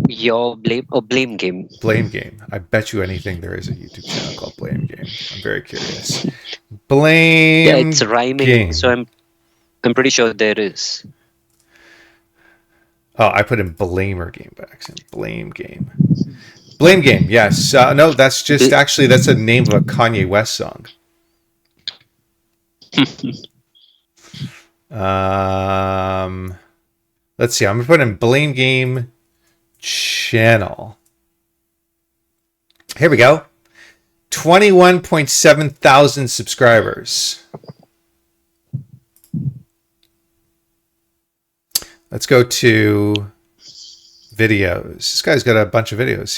Your Blame Game. Blame Game. I bet you anything there is a YouTube channel called Blame Game. I'm very curious. Yeah, it's Blame rhyming, so Game. I'm pretty sure there is. Oh, I put in Blamer Game by accident. Blame Game. Blame Game. Yes. No, that's just The- actually that's a name of a Kanye West song. Let's see. I'm gonna put in Blame Game channel. Here we go. 21.7 thousand subscribers. Let's go to videos. This guy's got a bunch of videos.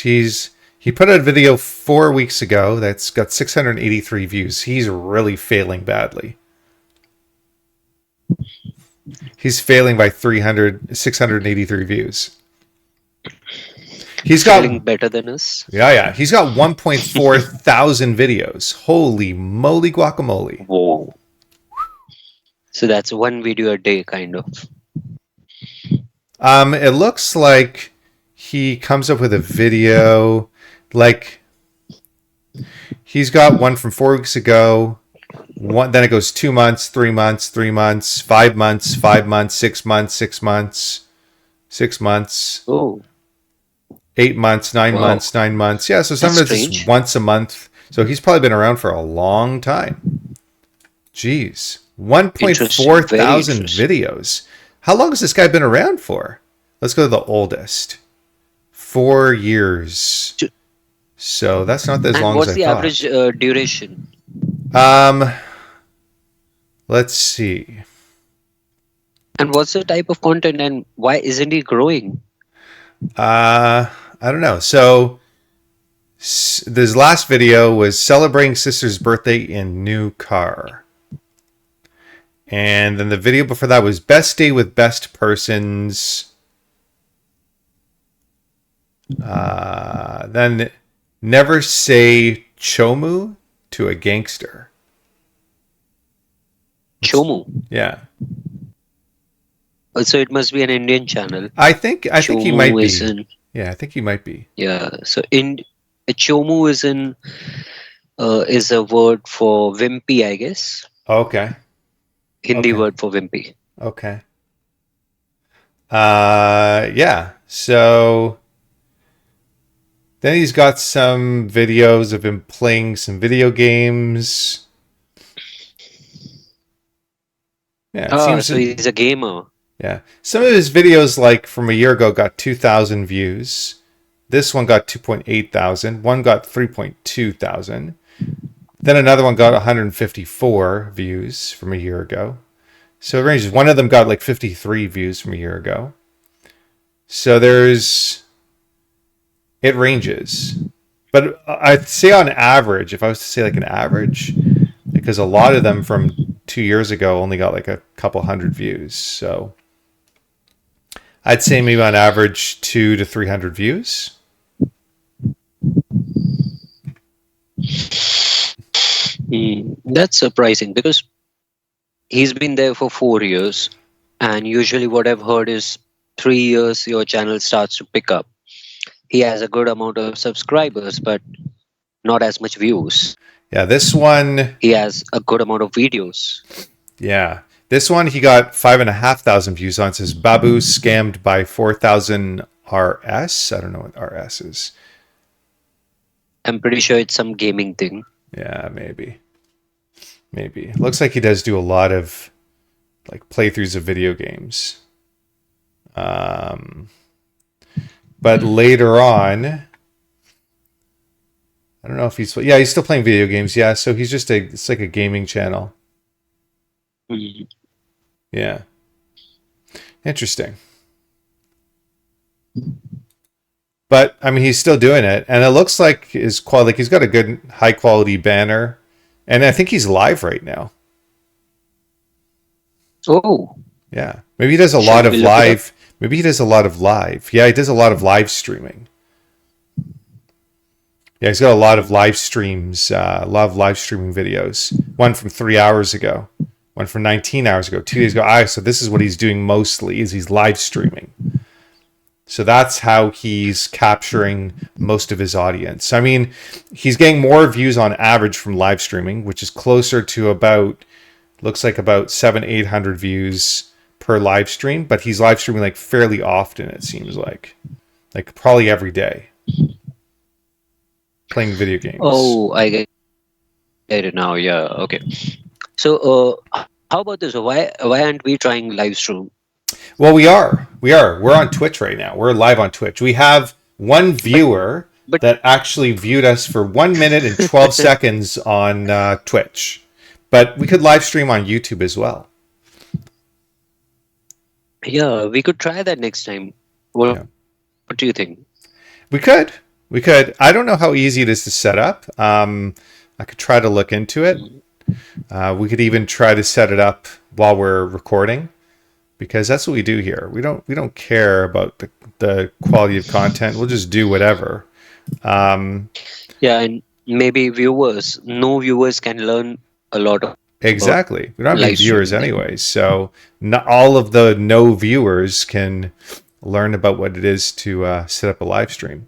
He put out a video 4 weeks ago that's got 683 views. He's really failing badly. He's failing by 683 views. He's Feeling got better than us. yeah. He's got 1.4 thousand videos. Holy moly guacamole. Whoa. So that's one video a day, kind of. It looks like he comes up with a video like he's got one from 4 weeks ago. Then it goes 2 months, 3 months, 3 months, 5 months, 5 months, 6 months, 6 months, 6 months. Oh. 8 months, 9 Wow. months, 9 months. Yeah, so some That's of it's strange. just once a month. So he's probably been around for a long time. Jeez. 1.4 Interesting. Very thousand interesting. videos. How long has this guy been around for? Let's go to the oldest. 4 years. Ju- So that's not as And long what's as I the thought. average duration? Let's see. And what's the type of content, and why isn't he growing? I don't know. So this last video was celebrating sister's birthday in new car. And then the video before that was best day with best persons. Then never say chomu to a gangster. Chomu. Yeah. So it must be an Indian channel. I think he might Chomu is be. in, Yeah, I think he might be. yeah. So in Chomu is a word for wimpy, I guess. Okay. Hindi Okay. word for wimpy. Okay. Yeah. So then he's got some videos of him playing some video games. Yeah, it seems So he's a gamer. yeah. Some of his videos, like from a year ago, got 2,000 views. This one got 2.8 thousand. One got 3.2 thousand. Then another one got 154 views from a year ago. So it ranges. One of them got like 53 views from a year ago. So it ranges. But I'd say on average, if I was to say like an average, because a lot of them from 2 years ago only got like a couple hundred views. So I'd say maybe on average 200 to 300 views. That's surprising because he's been there for 4 years, and usually what I've heard is 3 years your channel starts to pick up. He has a good amount of subscribers, but not as much views. Yeah, this one. He has a good amount of videos. Yeah, this one he got 5,500 views on. It says Babu scammed by 4,000 RS. I don't know what RS is. I'm pretty sure it's some gaming thing. Yeah, maybe. Looks like he does do a lot of like playthroughs of video games. But later on, I don't know if he's still playing video games. Yeah, so he's just it's like a gaming channel. Mm. Yeah. Interesting. But I mean, he's still doing it, and it looks like his quality. Like he's got a good, high quality banner, and I think he's live right now. Oh, Yeah, maybe he does a Should lot of we look it up? live. Maybe he does a lot of live. Yeah, he does a lot of live streaming. Yeah, he's got a lot of live streams, a lot of live streaming videos. One from 3 hours ago, one from 19 hours ago, 2 days ago. So this is what he's doing mostly is he's live streaming. So that's how he's capturing most of his audience. I mean, he's getting more views on average from live streaming, which is closer to looks like about 700-800 views per live stream. But he's live streaming like fairly often, it seems like probably every day, playing video games. oh, I get it now. Yeah, okay. So, how about this? Why aren't we trying live stream? Well, we are. We're on Twitch right now. We're live on Twitch. We have one viewer But that actually viewed us for 1 minute and 12 seconds on Twitch. But we could live stream on YouTube as well. yeah, we could try that next time. What, Yeah. what do you think? We could. We could. I don't know how easy it is to set up. I could try to look into it. We could even try to set it up while we're recording, because that's what we do here. We don't care about the quality of content. We'll just do whatever. Yeah, and maybe no viewers can learn a lot about Exactly. We don't have any live viewers streaming. anyway, so not all of the no viewers can learn about what it is to set up a live stream.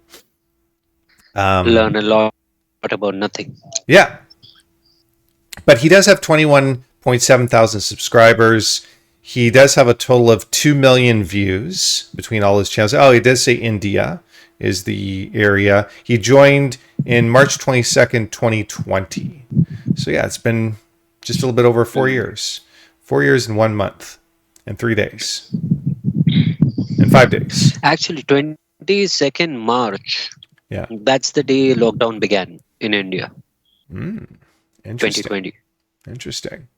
Learn a lot about nothing. Yeah, but he does have 21.7 thousand subscribers. He does have a total of 2 million views between all his channels. Oh, he does say India is the area. He joined in March 22nd, 2020. So yeah, it's been just a little bit over 4 years. 4 years and 1 month and 3 days and 5 days. Actually, 22nd March. Yeah. That's the day lockdown began in India. Interesting. 2020. Interesting.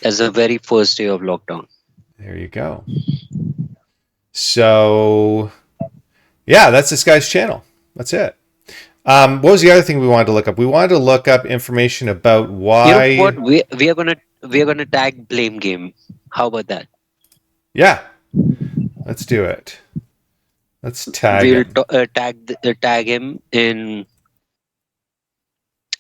That's the very first day of lockdown. There you go. So, yeah, that's this guy's channel. That's it. What was the other thing we wanted to look up? We wanted to look up information about why. You know what? We are gonna tag Blame Game. How about that? Yeah, let's do it. Let's tag We'll him. tag him in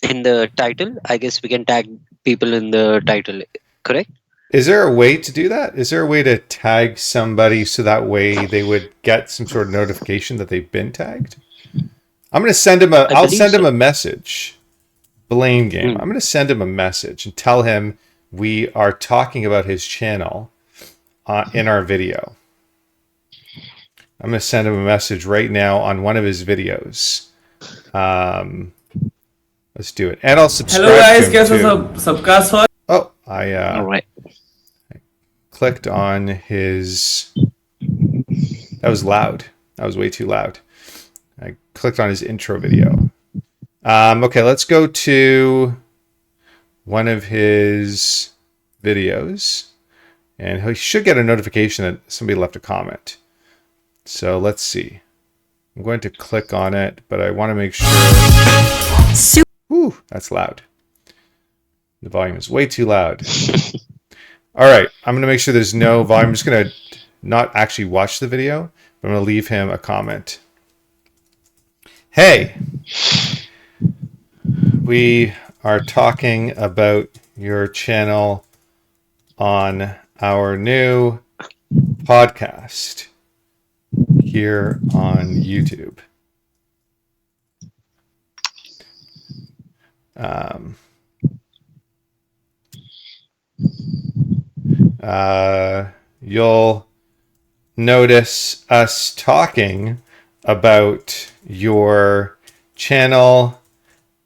the title. I guess we can tag people in the title. Correct? Is there a way to do that? Is there a way to tag somebody so that way they would get some sort of notification that they've been tagged? I'm going to send him I'll send him a message. Blame Game. I'm going to send him a message and tell him we are talking about his channel in our video. I'm going to send him a message right now on one of his videos. Let's do it. And I'll subscribe. Hello guys, to him कैसे too. सबका स्वागत. Oh, I All right. clicked on his. That was loud. That was way too loud. I clicked on his intro video. Okay, let's go to one of his videos, and he should get a notification that somebody left a comment. So let's see. I'm going to click on it, but I want to make sure. Whew, that's loud. The volume is way too loud. All right, I'm going to make sure there's no volume. I'm just going to not actually watch the video, but I'm going to leave him a comment. Hey, we are talking about your channel on our new podcast here on YouTube. You'll notice us talking about your channel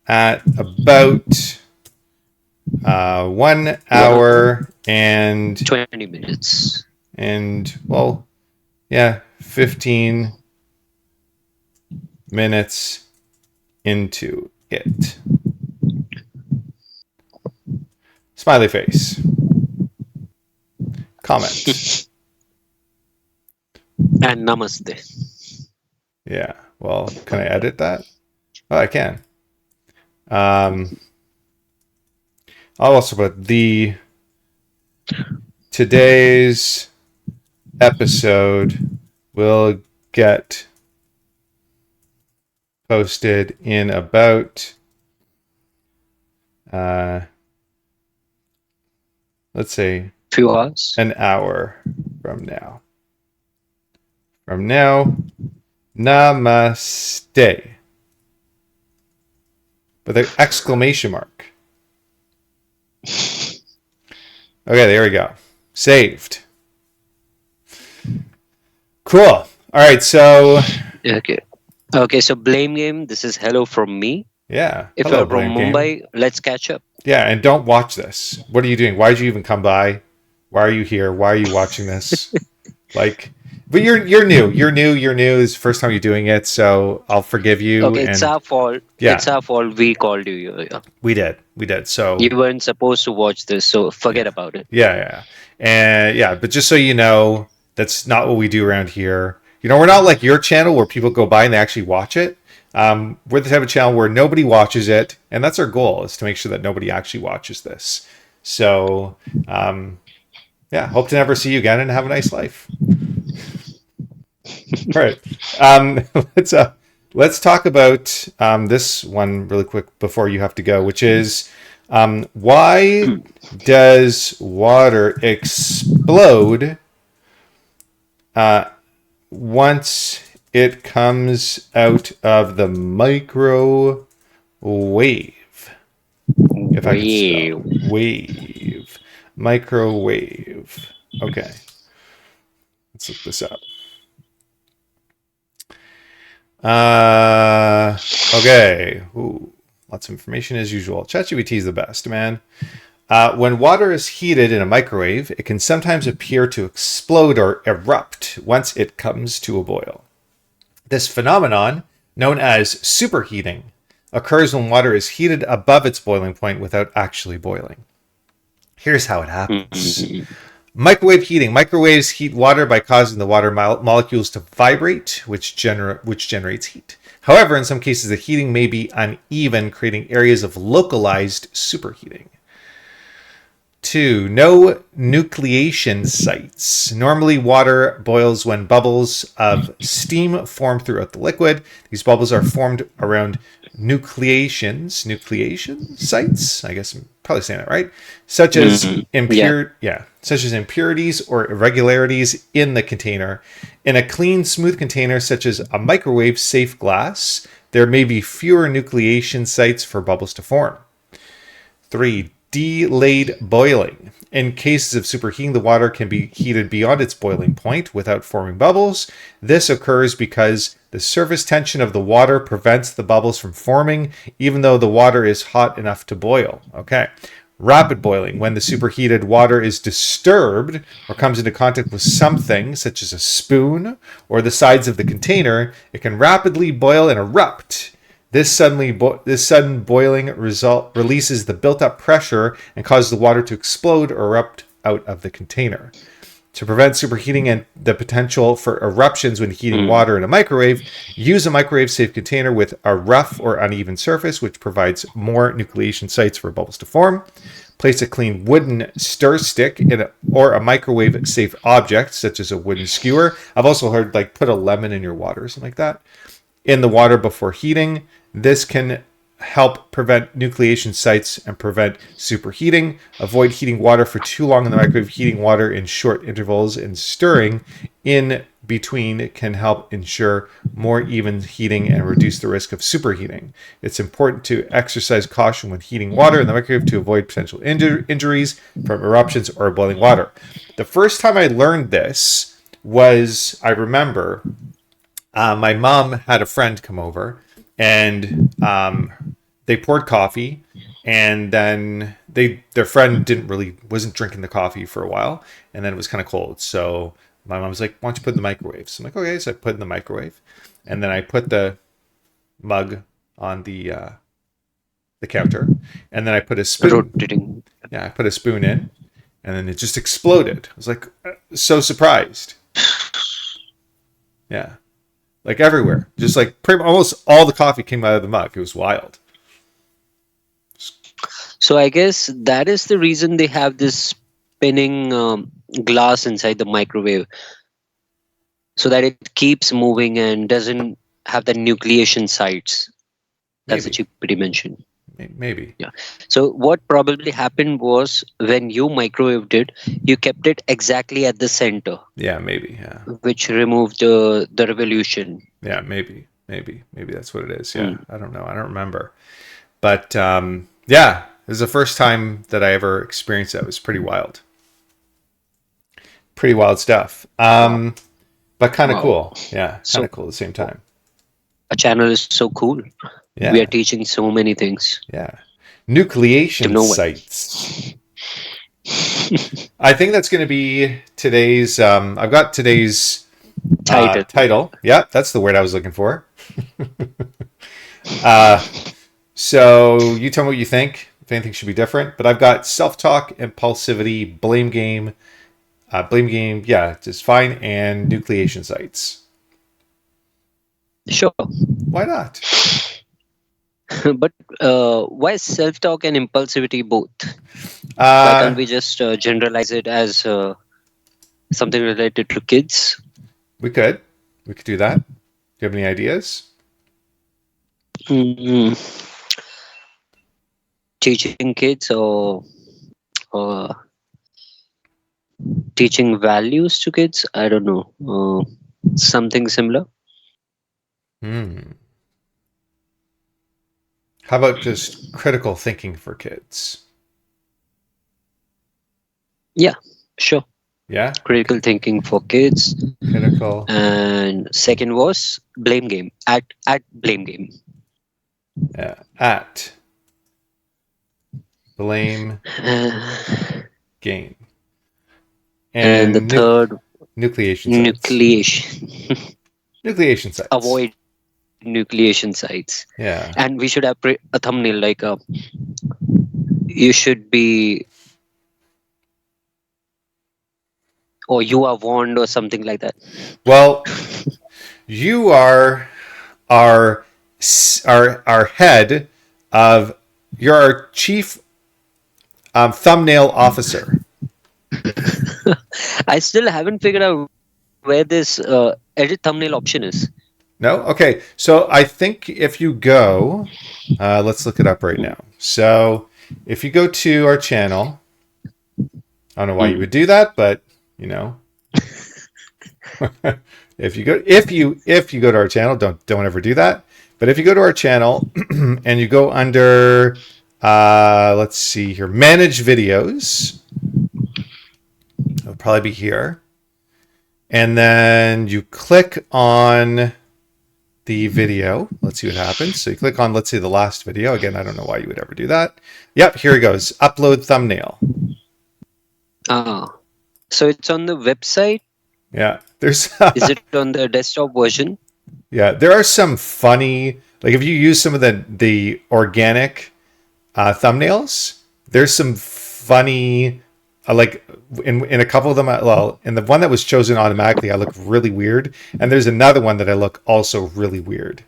at about 1 hour and 20 minutes. well, yeah, 15 minutes into it. Smiley face. Comment. And namaste. Yeah. Well, can I edit that? Oh, I can. I'll also put today's episode will get posted in about let's say Few hours. an hour from now. From now, namaste. With an exclamation mark. Okay, there we go. Saved. Cool. All right, so. Okay, so Blame Game, this is hello from me. Yeah. If Hello, you're from Blame Game. Mumbai, let's catch up. Yeah, and don't watch this. What are you doing? Why did you even come by? Why are you here? Why are you watching this? Like, But you're new. You're new. It's the first time you're doing it, so I'll forgive you. Okay, it's And our fault. yeah, It's our fault. We called you. Yeah. we did. So You weren't supposed to watch this, so forget yeah, about it. yeah. And yeah. But just so you know, that's not what we do around here. You know, we're not like your channel where people go by and they actually watch it. We're the type of channel where nobody watches it, and that's our goal, is to make sure that nobody actually watches this. So yeah, hope to never see you again and have a nice life. All right. Um, let's uh, let's talk about this one really quick before you have to go, which is why does water explode once it comes out of the microwave? If I could spell Wave. wave, microwave. Okay, let's look this up. Okay. Ooh, lots of information as usual. ChatGPT is the best, man. When water is heated in a microwave, it can sometimes appear to explode or erupt once it comes to a boil. This phenomenon, known as superheating, occurs when water is heated above its boiling point without actually boiling. Here's how it happens. Mhm. Microwave heating. Microwaves heat water by causing the water molecules to vibrate, which generates heat. However, in some cases, the heating may be uneven, creating areas of localized superheating. 2. No nucleation sites. Normally, water boils when bubbles of steam form throughout the liquid. These bubbles are formed around nucleation sites. I guess I'm probably saying that right. Such as Yeah. such as impurities or irregularities in the container. In a clean, smooth container, such as a microwave-safe glass, there may be fewer nucleation sites for bubbles to form. 3. Delayed boiling. In cases of superheating, the water can be heated beyond its boiling point without forming bubbles. This occurs because the surface tension of the water prevents the bubbles from forming, even though the water is hot enough to boil. Okay. Rapid boiling. When the superheated water is disturbed or comes into contact with something, such as a spoon or the sides of the container, it can rapidly boil and erupt. This sudden boiling result releases the built-up pressure and causes the water to explode or erupt out of the container. To prevent superheating and the potential for eruptions when heating water in a microwave, use a microwave-safe container with a rough or uneven surface, which provides more nucleation sites for bubbles to form. Place a clean wooden stir stick or a microwave-safe object, such as a wooden skewer. I've also heard like put a lemon in your water or something like that in the water before heating. This can help prevent nucleation sites and prevent superheating. Avoid heating water for too long in the microwave. Heating water in short intervals and stirring in between can help ensure more even heating and reduce the risk of superheating. It's important to exercise caution when heating water in the microwave to avoid potential injuries from eruptions or boiling water. The first time I learned this was, I remember, my mom had a friend come over, and they poured coffee, and then their friend wasn't drinking the coffee for a while, and then it was kind of cold. So my mom was like, "Why don't you put it in the microwave?" So I'm like, "Okay." So I put it in the microwave, and then I put the mug on the counter, and then I put a spoon. Rotating. Yeah, I put a spoon in, and then it just exploded. I was like so surprised. Yeah. Like everywhere, just like almost all the coffee came out of the mug. It was wild. So I guess that is the reason they have this spinning glass inside the microwave, so that it keeps moving and doesn't have the nucleation sites. That's what Maybe, you pretty mentioned. maybe. Yeah. So what probably happened was when you microwaved it, you kept it exactly at the center, Yeah, maybe. Yeah, which removed the revolution. yeah, maybe that's what it is. Yeah, Mm. I don't know. I don't remember. But yeah, it was the first time that I ever experienced that. It was pretty wild. Pretty wild stuff. Wow. But kind of Wow. cool. Yeah, kind So of cool at the same time. a channel is so cool. We are Yeah, teaching so many things yeah. to Nucleation no one. sites. I think that's going to be today's. I've got today's Title. Title. Yeah, that's the word I was looking for. uh, so you tell me what you think. If anything should be different, but I've got self-talk, impulsivity, blame game. Yeah, just fine, and nucleation sites. Sure. Why not? But why self-talk and impulsivity both? Why can't Uh, we just generalize it as something related to kids? we could. We could do that. Do you have any ideas? Mm, teaching kids or teaching values to kids? I don't know. Something similar. Hmm. How about just critical thinking for kids? Yeah, sure. Yeah. Critical Okay. thinking for kids. Critical. And second was blame game. At blame game. At blame Uh, game and the and third, nucleation sites. nucleation. Nucleation sites. Avoid nucleation sites. Yeah. And we should have a thumbnail like you should be, or you are warned, or something like that. Well, you are our our head of you're our chief thumbnail officer. I still haven't figured out where this edit thumbnail option is. No? Okay. So I think if you go, let's look it up right now. So if you go to our channel, I don't know why you would do that, but you know, if you go to our channel, don't ever do that. But if you go to our channel and you go under, let's see here, manage videos, it'll probably be here, and then you click on the video. Let's see what happens. So you click on, let's say, the last video. Again, I don't know why you would ever do that. Yep, here it goes. Upload thumbnail. Ah, so it's on the website. Yeah, there's Is it on the desktop version? yeah, there are some funny, like if you use some of the organic thumbnails, there's some funny like in a couple of them. Well, in the one that was chosen automatically, I look really weird, and there's another one that I look also really weird.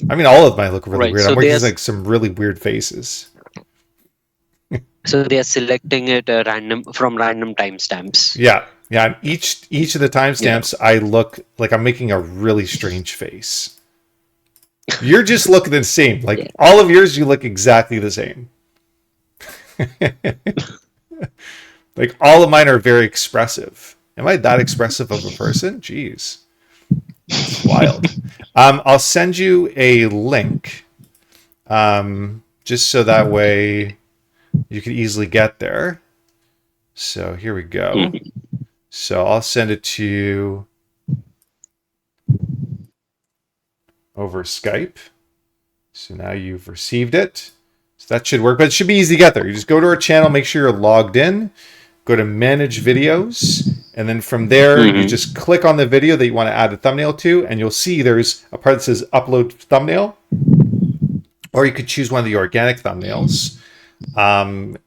I mean, all of mine look really Right. weird. I'm working like some really weird faces. So they are selecting it random from random timestamps. Yeah, yeah. And each of the Yeah. timestamps, I look like I'm making a really strange face. You're just looking the same. Like Yeah. all of yours, you look exactly the same. Like all of mine are very expressive. Am I that expressive of a person? Jeez, it's wild. I'll send you a link, just so that way you can easily get there. So here we go. So I'll send it to you over Skype. So now you've received it. So that should work, but it should be easy to get there. You just go to our channel, make sure you're logged in, go to manage videos, and then from there, you just click on the video that you want to add a thumbnail to, and you'll see there's a part that says upload thumbnail, or you could choose one of the organic thumbnails. And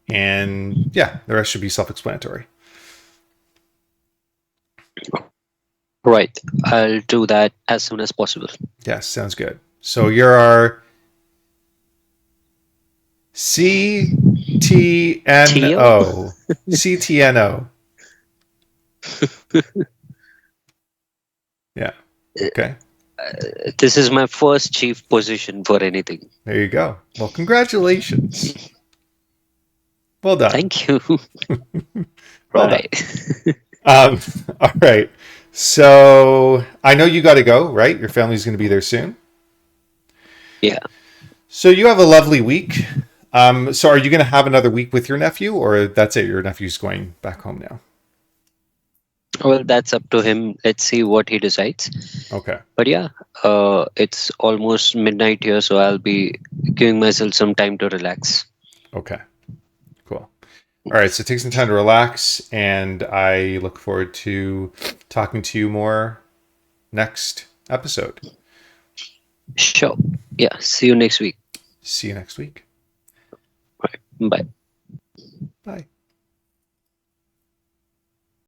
yeah, the rest should be self-explanatory. Right. I'll do that as soon as possible. Yes, sounds good. So you're our CTNO. CTNO. Yeah. Okay. This is my first chief position for anything. There you go. Well, congratulations. Well done. Thank you. Well Right. done. All right. So I know you got to go, right? Your family's going to be there soon. Yeah. So you have a lovely week. So are you going to have another week with your nephew, or that's it? Your nephew's going back home now. Well, that's up to him. Let's see what he decides. Okay. But yeah, it's almost midnight here, so I'll be giving myself some time to relax. Okay. Cool. All right, so take some time to relax, and I look forward to talking to you more next episode. Sure. Yeah. See you next week. See you next week. Bye. Bye.